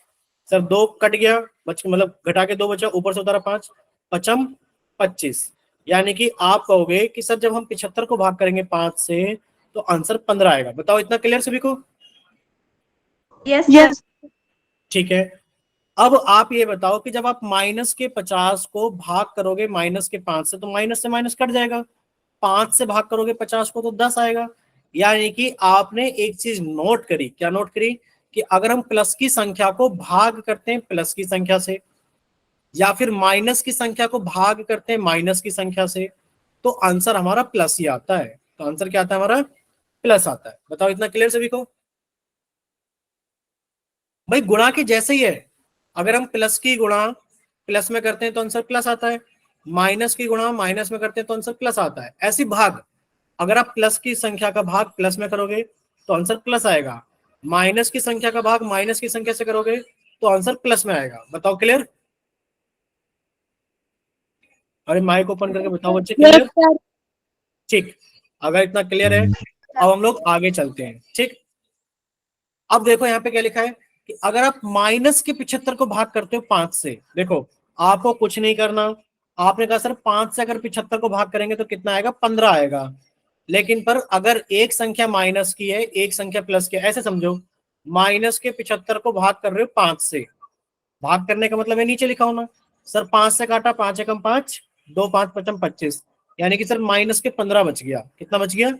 [SPEAKER 1] सर 2 कट गया, बच्चे मतलब घटा के 2 बचा, ऊपर से उतारा 5, पचम 25। यानी कि आप कहोगे कि सर जब हम 75 को भाग करेंगे 5 से तो आंसर 15 आएगा। बताओ इतना क्लियर सभी को।
[SPEAKER 4] Yes sir.
[SPEAKER 1] ठीक है, अब आप ये बताओ कि जब आप माइनस के 50 को भाग करोगे माइनस के 5 से तो माइनस से माइनस कट जाएगा, 5 से भाग करोगे 50 को तो 10 आएगा। यानी कि आपने एक चीज नोट करी, क्या नोट करी, कि अगर हम प्लस की संख्या को भाग करते हैं प्लस की संख्या से, या फिर माइनस की संख्या को भाग करते हैं माइनस की संख्या से, तो आंसर हमारा प्लस ही आता है। तो आंसर क्या आता है हमारा, प्लस आता है। बताओ इतना क्लियर सभी को। भाई गुणा के जैसे ही है, अगर हम प्लस की गुणा प्लस में करते हैं तो आंसर प्लस आता है, माइनस की गुणा माइनस में करते हैं तो आंसर प्लस आता है। ऐसी भाग, अगर आप प्लस की संख्या का भाग प्लस में करोगे तो आंसर प्लस आएगा, माइनस की संख्या का भाग माइनस की संख्या से करोगे तो आंसर प्लस में आएगा। बताओ क्लियर। अरे माइक ओपन करके बताओ बच्चे, क्लियर। ठीक, अगर इतना क्लियर है अब हम लोग आगे चलते हैं। ठीक, अब देखो यहाँ पे क्या लिखा है कि अगर आप माइनस के 75 को भाग करते हो 5 से, देखो आपको कुछ नहीं करना, आपने कहा सर 5 से अगर 75 को भाग करेंगे तो कितना आएगा, 15 आएगा। लेकिन पर अगर एक संख्या माइनस की है एक संख्या प्लस की है, ऐसे समझो माइनस के 75 को भाग कर रहे हो 5 से, भाग करने का मतलब है नीचे लिखा होना, सर 5 से काटा 5 एकम 5, 2 5 पचम 25, यानी कि सर माइनस के 15 बच गया। कितना बच गया,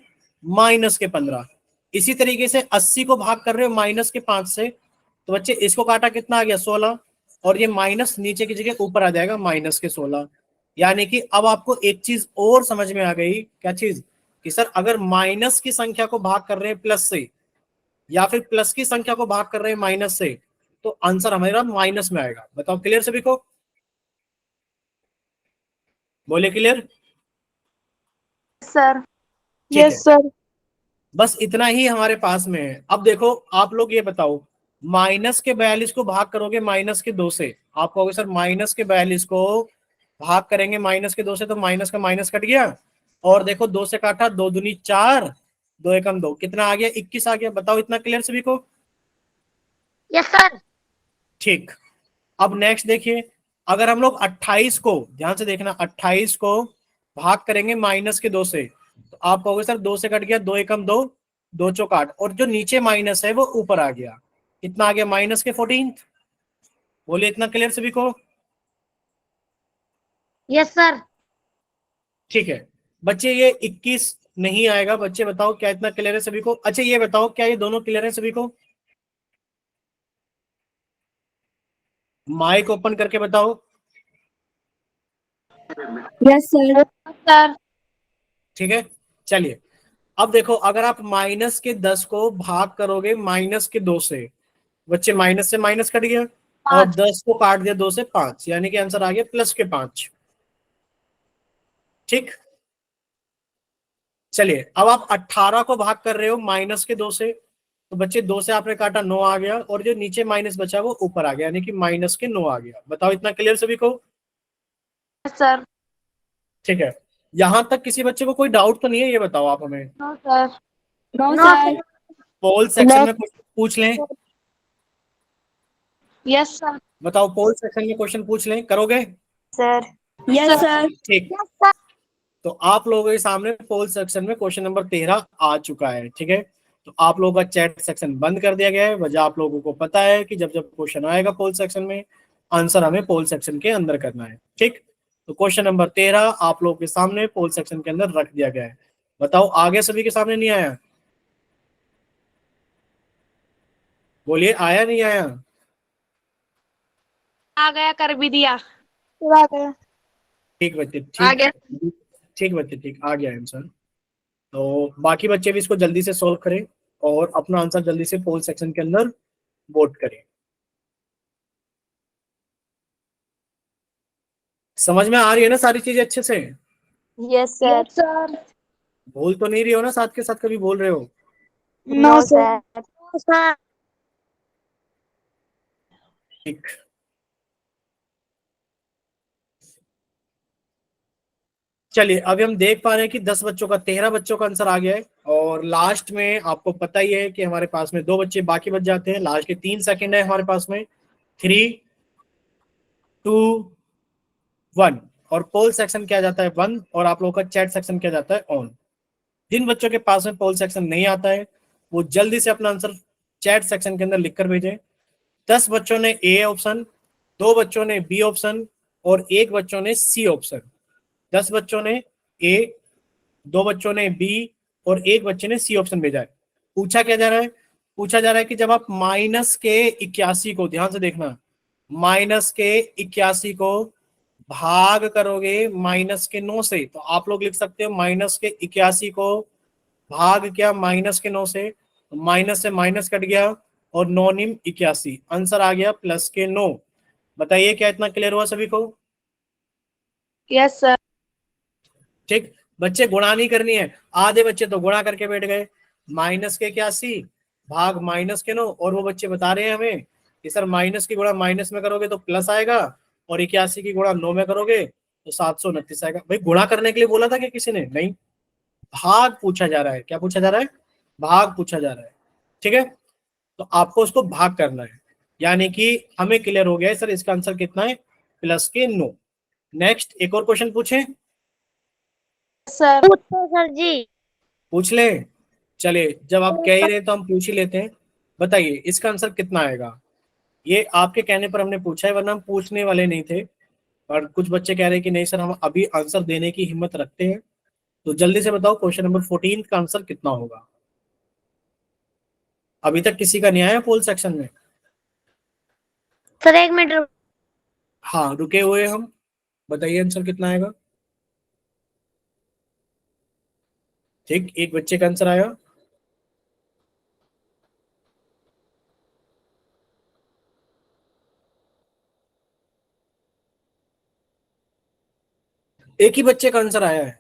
[SPEAKER 1] माइनस के 15। इसी तरीके से 80 को भाग कर रहे हो माइनस के 5 से, तो बच्चे इसको काटा कितना आ गया, 16, और ये माइनस नीचे की जगह ऊपर आ जाएगा माइनस के 16। यानी कि अब आपको एक चीज और समझ में आ गई, क्या चीज, कि सर अगर माइनस की संख्या को भाग कर रहे हैं प्लस से, या फिर प्लस की संख्या को भाग कर रहे हैं माइनस से, तो आंसर हमारा माइनस में आएगा। बताओ क्लियर सभी को, बोले क्लियर।
[SPEAKER 3] सर।
[SPEAKER 1] ठीक है,
[SPEAKER 3] सर।
[SPEAKER 1] बस इतना ही हमारे पास में है। अब देखो आप लोग ये बताओ, माइनस के 42 को भाग करोगे माइनस के 2 से, आप कहोगे सर माइनस के 42 को भाग करेंगे माइनस के 2 से तो माइनस का माइनस कट गया, और देखो 2 से काटा, 2 दूनी 4, 2 एकम 2, कितना आ गया, 21 आ गया। बताओ इतना क्लियर सभी को।
[SPEAKER 2] Yes sir.
[SPEAKER 1] ठीक, अब नेक्स्ट देखिए, अगर हम लोग 28 को, ध्यान से देखना, 28 को भाग करेंगे माइनस के 2 से, तो आप कहोगे सर 2 से कट गया, 2 एकम 2, 2 चौक 8, और जो नीचे माइनस है वो ऊपर आ गया, कितना आ गया, माइनस के 14। बोलिए इतना क्लियर सभी को।
[SPEAKER 2] Yes sir.
[SPEAKER 1] ठीक है बच्चे, ये 21 नहीं आएगा। बच्चे बताओ क्या इतना क्लियर है सभी को। अच्छा ये बताओ क्या ये दोनों क्लियर है सभी को, माइक ओपन करके बताओ।
[SPEAKER 4] Yes sir.
[SPEAKER 3] सर।
[SPEAKER 1] ठीक है, चलिए अब देखो, अगर आप माइनस के 10 को भाग करोगे माइनस के 2 से, बच्चे माइनस से माइनस कट गया, और
[SPEAKER 3] 5।
[SPEAKER 1] 10 को काट दिया 2 से, 5, यानी कि आंसर आ गया प्लस के 5। ठीक, चलिए अब आप 18 को भाग कर रहे हो माइनस के 2 से, तो बच्चे 2 से आपने काटा 9 आ गया, और जो नीचे माइनस बचा वो ऊपर आ गया, यानी कि माइनस के 9 आ गया। बताओ इतना क्लियर सभी को।
[SPEAKER 3] सर।
[SPEAKER 1] ठीक है, यहां तक किसी बच्चे को कोई डाउट तो नहीं है, ये बताओ आप हमें।
[SPEAKER 3] No sir.
[SPEAKER 4] No
[SPEAKER 2] no
[SPEAKER 4] sir.
[SPEAKER 1] Poll section में क्वेश्चन पूछ लें,
[SPEAKER 3] यस सर।
[SPEAKER 1] बताओ पोल सेक्शन में क्वेश्चन पूछ लें, करोगे।
[SPEAKER 3] सर।
[SPEAKER 4] Yes sir.
[SPEAKER 1] ठीक, तो आप लोगों के सामने पोल सेक्शन में क्वेश्चन नंबर 13 आ चुका है। ठीक है, तो आप लोगों का चैट सेक्शन बंद कर दिया गया है। वजह आप लोगों को पता है कि जब जब क्वेश्चन आएगा पोल सेक्शन में, आंसर हमें पोल सेक्शन के अंदर करना है। ठीक, तो क्वेश्चन नंबर 13 आप लोगों के सामने पोल सेक्शन के अंदर रख दिया गया है। बताओ आगे सभी के सामने नहीं आया, बोलिए आया नहीं आया।
[SPEAKER 3] आ गया, कर भी दिया।
[SPEAKER 4] आ गया।
[SPEAKER 1] ठीक बच्चे,
[SPEAKER 3] आ
[SPEAKER 1] ठीक,
[SPEAKER 3] गया।
[SPEAKER 1] ठीक बच्चे, ठीक आ गया आंसर। तो बाकी बच्चे भी इसको जल्दी से सोल्व करें और अपना आंसर जल्दी से पोल सेक्शन के अंदर वोट करें। समझ में आ रही है ना सारी चीजें अच्छे से?
[SPEAKER 3] Yes sir.
[SPEAKER 4] सर।
[SPEAKER 1] बोल तो नहीं रही हो ना साथ के साथ, कभी बोल रहे हो?
[SPEAKER 4] No sir.
[SPEAKER 2] सर
[SPEAKER 1] ठीक। चलिए अभी हम देख पा रहे हैं कि 10 बच्चों का 13 बच्चों का आंसर आ गया है, और लास्ट में आपको पता ही है कि हमारे पास में 2 बच्चे बाकी बच जाते हैं। लास्ट के 3 सेकंड है हमारे पास में। 3, 2, 1। और पोल सेक्शन किया जाता है बंद, और आप लोगों का चैट सेक्शन किया जाता है ऑन। जिन बच्चों के पास में पोल सेक्शन नहीं आता है वो जल्दी से अपना आंसर चैट सेक्शन के अंदर लिखकर भेजें। 10 बच्चों ने ए ऑप्शन, 2 बच्चों ने बी ऑप्शन, और 1 बच्चों ने सी ऑप्शन। 10 बच्चों ने ए, 2 बच्चों ने बी, और 1 बच्चे ने सी ऑप्शन भेजा है। पूछा क्या जा रहा है? पूछा जा रहा है कि जब आप -81 को, ध्यान से देखना, -81 को भाग करोगे -9 से, तो आप लोग लिख सकते हो -81 को भाग क्या -9 से, तो माइनस से माइनस कट गया और 9 निम 81, आंसर आ गया +9। बताइए क्या इतना क्लियर हुआ सभी को?
[SPEAKER 3] Yes sir.
[SPEAKER 1] ठीक। बच्चे गुणा नहीं करनी है, आधे बच्चे तो गुणा करके बैठ गए, -81 भाग -9, और वो बच्चे बता रहे हैं हमें कि सर माइनस की गुणा माइनस में करोगे तो प्लस आएगा, और 81 की गुणा 9 में करोगे तो 729 आएगा। भाई गुणा करने के लिए बोला था कि किसी ने? नहीं, भाग पूछा जा रहा है। क्या पूछा जा रहा है? भाग पूछा जा रहा है। ठीक है, तो आपको उसको भाग करना है, यानी कि हमें क्लियर हो गया है सर इसका आंसर कितना है, +9। नेक्स्ट एक और क्वेश्चन पूछें?
[SPEAKER 3] सर
[SPEAKER 2] पूछो सर जी।
[SPEAKER 1] पूछ ले। चलिए जब आप कह ही रहे हैं तो हम पूछ ही लेते हैं। बताइए इसका आंसर कितना आएगा? ये आपके कहने पर हमने पूछा है, वरना हम पूछने वाले नहीं थे, और कुछ बच्चे कह रहे हैं कि नहीं सर हम अभी आंसर देने की हिम्मत रखते हैं। तो जल्दी से बताओ क्वेश्चन नंबर 14 का आंसर कितना होगा? अभी तक किसी का नहीं आया पोल सेक्शन में?
[SPEAKER 2] Sir 1 minute.
[SPEAKER 1] हाँ रुके हुए हम। बताइए आंसर कितना आएगा? ठीक, एक बच्चे का आंसर आया। एक ही बच्चे का आंसर आया है।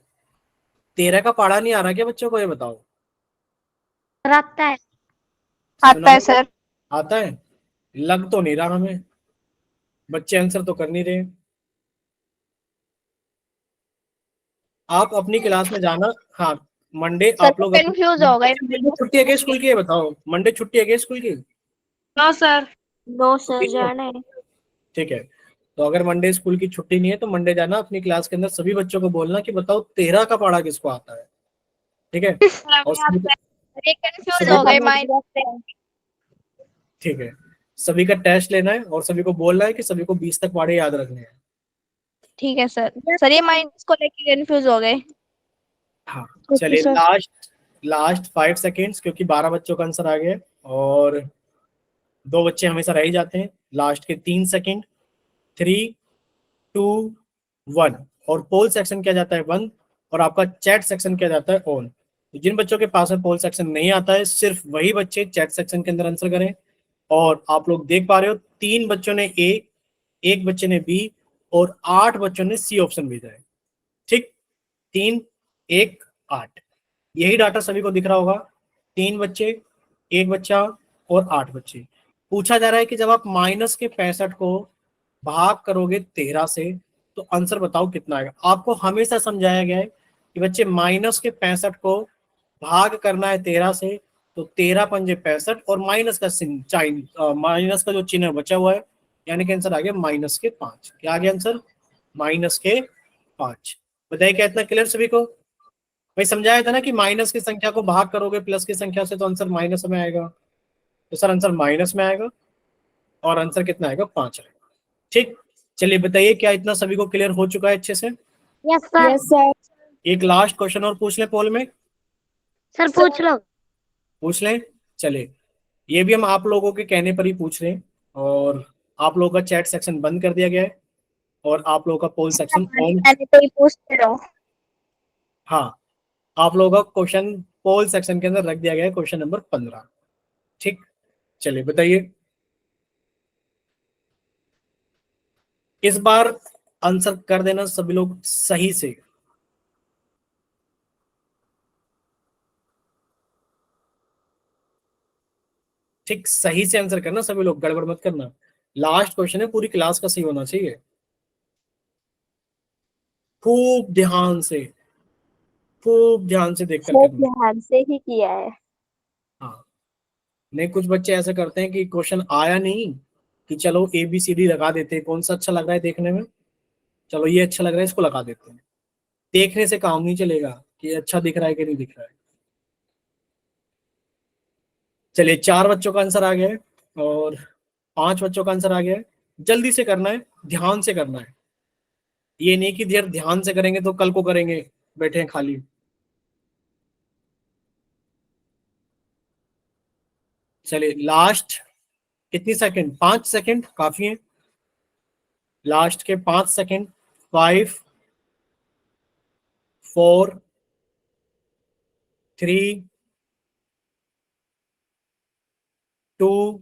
[SPEAKER 1] 13 का पाड़ा नहीं आ रहा क्या बच्चों को, ये बताओ?
[SPEAKER 2] आता है।
[SPEAKER 1] सुना
[SPEAKER 3] आता है
[SPEAKER 1] तो?
[SPEAKER 3] सर।
[SPEAKER 1] आता है? लग तो नहीं रहा हमें, बच्चे आंसर तो कर नहीं रहे। आप अपनी क्लास में जाना। हाँ, मंडे
[SPEAKER 3] सर
[SPEAKER 1] आप लोग
[SPEAKER 3] कंफ्यूज हो गए।
[SPEAKER 1] मंडे छुट्टी है क्या स्कूल की? ये बताओ, मंडे छुट्टी है क्या स्कूल की?
[SPEAKER 3] No sir.
[SPEAKER 2] नो सर जाना है।
[SPEAKER 1] ठीक है, तो अगर मंडे स्कूल की छुट्टी नहीं है तो मंडे जाना अपनी क्लास के अंदर, सभी बच्चों को बोलना कि बताओ 13 का पढ़ा किसको आता है। ठीक है, और सभी को,
[SPEAKER 3] कंफ्यूज
[SPEAKER 1] सभी
[SPEAKER 3] हो
[SPEAKER 1] को,
[SPEAKER 3] गए माइनस।
[SPEAKER 1] ठीक है, सभी का टेस्ट लेना है और सभी को बोलना है कि सभी को 20 तक पढ़े याद रखने हैं।
[SPEAKER 3] ठीक है सर। सर ये माइनस को लेके कंफ्यूज हो गए।
[SPEAKER 1] हाँ,
[SPEAKER 4] ओके
[SPEAKER 1] चलिए
[SPEAKER 4] सर।
[SPEAKER 1] लास्ट लास्ट 5 सेकेंड्स, क्योंकि 12 बच्चों का आंसर आ गया, और 2 बच्चे हमेशा रह ही जाते हैं। लास्ट के 3 सेकेंड। 3, 2, 1। और पोल सेक्शन किया जाता है बंद, और आपका चैट सेक्शन किया जाता है ऑन। तो जिन बच्चों के पास में पोल सेक्शन नहीं आता है सिर्फ वही बच्चे चैट सेक्शन के अंदर आंसर करें। और आप लोग देख पा रहे हो 3 बच्चों ने ए, 1 बच्चे ने बी, और 8 बच्चों ने सी ऑप्शन भेजा है। ठीक, 3, 1, 8, यही डाटा सभी को दिख रहा होगा। 3 बच्चे, 1 बच्चा, और 8 बच्चे। पूछा जा रहा है कि जब आप -65 को भाग करोगे 13 से तो आंसर बताओ कितना आएगा। आपको हमेशा समझाया गया है कि बच्चे -65 को भाग करना है 13 से, तो 13 पंजे 65, और माइनस का माइनस का जो चिन्ह बचा हुआ है, यानी कि आंसर आ गया -5। क्या आ गया आंसर? -5। बताइए क्या इतना क्लियर सभी को? भाई समझाया था ना कि माइनस की संख्या को भाग करोगे प्लस की संख्या से तो आंसर माइनस में आएगा, तो सर आंसर माइनस में आएगा, और आंसर कितना आएगा? 5 आएगा। ठीक, चलिए बताइए क्या इतना सभी को क्लियर हो चुका है अच्छे से?
[SPEAKER 2] Yes sir.
[SPEAKER 4] Yes sir.
[SPEAKER 1] एक लास्ट क्वेश्चन और पूछ ले पोल में।
[SPEAKER 2] सर पूछ लो।
[SPEAKER 1] पूछ लें। चलिए, ये भी हम आप लोगों के कहने पर ही पूछ रहे हैं, और आप लोगों का चैट सेक्शन बंद कर दिया गया है, और आप लोगों का पोल सेक्शन ऑन।
[SPEAKER 3] मैंने तो ही पूछते रहो।
[SPEAKER 1] हाँ, आप लोगों का क्वेश्चन पोल सेक्शन के अंदर रख दिया गया है, क्वेश्चन नंबर 15। ठीक, चलिए बताइए। इस बार आंसर कर देना सभी लोग सही से। ठीक, सही से आंसर करना सभी लोग, गड़बड़ मत करना। लास्ट क्वेश्चन है, पूरी क्लास का सही होना चाहिए। खूब ध्यान से, खूब ध्यान से देख कर
[SPEAKER 4] सर
[SPEAKER 1] करना।
[SPEAKER 4] ध्यान से ही किया है।
[SPEAKER 1] हाँ, नहीं कुछ बच्चे ऐसे करते हैं कि क्वेश्चन आया नहीं कि चलो ABCD लगा देते हैं, कौन सा अच्छा लग रहा है देखने में, चलो ये अच्छा लग रहा है इसको लगा देते हैं। देखने से काम नहीं चलेगा कि अच्छा दिख रहा है कि नहीं दिख रहा है। चलिए 4 बच्चों का आंसर आ गया है और 5 बच्चों का आंसर आ गया है। जल्दी से करना है, ध्यान से करना है। ये नहीं कि देर ध्यान से करेंगे तो कल को करेंगे, बैठे हैं खाली। चलिए लास्ट कितनी सेकंड, 5 सेकंड काफी है। लास्ट के 5 सेकंड, 5 4 3 2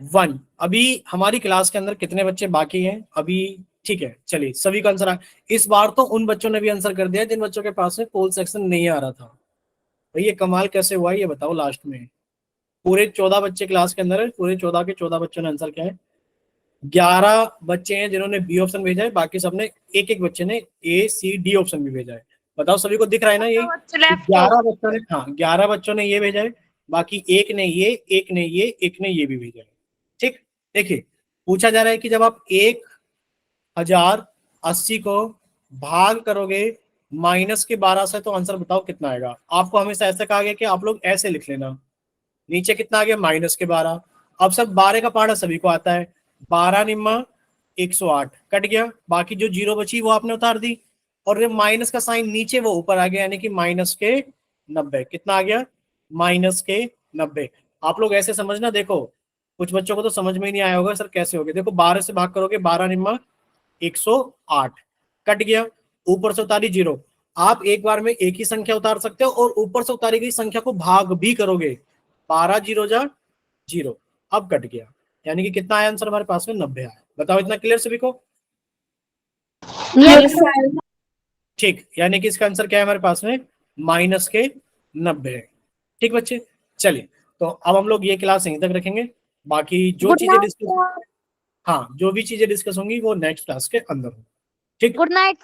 [SPEAKER 1] 1। अभी हमारी क्लास के अंदर कितने बच्चे बाकी हैं अभी? ठीक है, चलिए सभी का आंसर इस बार तो उन बच्चों ने भी आंसर कर दिया जिन बच्चों के पास में पोल सेक्शन नहीं आ रहा था। भाई ये कमाल कैसे हुआ ये बताओ। लास्ट में पूरे 14 बच्चे क्लास के अंदर है, पूरे 14 के 14 बच्चों ने आंसर किया है। 11 बच्चे हैं जिन्होंने बी ऑप्शन भेजा है, बाकी सबने एक एक बच्चे ने ACD ऑप्शन भी भेजा है। बताओ सभी को दिख रहा है ना ये? 11 बच्चों ने, हाँ 11 बच्चों ने ये भेजा है, बाकी एक ने ये, एक ने ये, एक ने ये भी भेजा है। ठीक, देखिए पूछा जा रहा है कि जब आप 1080 को भाग करोगे -12 से तो आंसर बताओ कितना आएगा। आपको हमेशा ऐसा कहा गया कि आप लोग ऐसे लिख लेना, नीचे कितना आ गया -12। अब सब 12 का पहाड़ा सभी को आता है, 12 निम्मा 108 कट गया, बाकी जो जीरो बची वो आपने उतार दी, और जो माइनस का साइन नीचे वो ऊपर आ गया, यानी कि -90। कितना आ गया? -90। आप लोग ऐसे समझना, देखो कुछ बच्चों को तो समझ में ही नहीं आया होगा सर कैसे हो गया। देखो 12 से भाग करोगे, 12 निम्मा 108 कट गया, ऊपर से उतारी जीरो। आप एक बार में एक ही संख्या उतार सकते हो और ऊपर से उतारी गई संख्या को भाग भी करोगे, 12 जीरो जा जीरो, अब कट गया, यानी कि कितना आया आंसर हमारे पास में? 90 आया। बताओ इतना क्लियर सभी को?
[SPEAKER 4] Yes sir.
[SPEAKER 1] ठीक, यानी कि इसका आंसर क्या है हमारे पास में? -90 है। ठीक बच्चे, चलिए तो अब हम लोग ये क्लास यहीं तक रखेंगे। बाकी जो चीजें डिस्कस, हाँ जो भी चीजें डिस्कस होंगी वो नेक्स्ट क्लास के अंदर होंगी। ठीक,
[SPEAKER 2] गुड नाइट।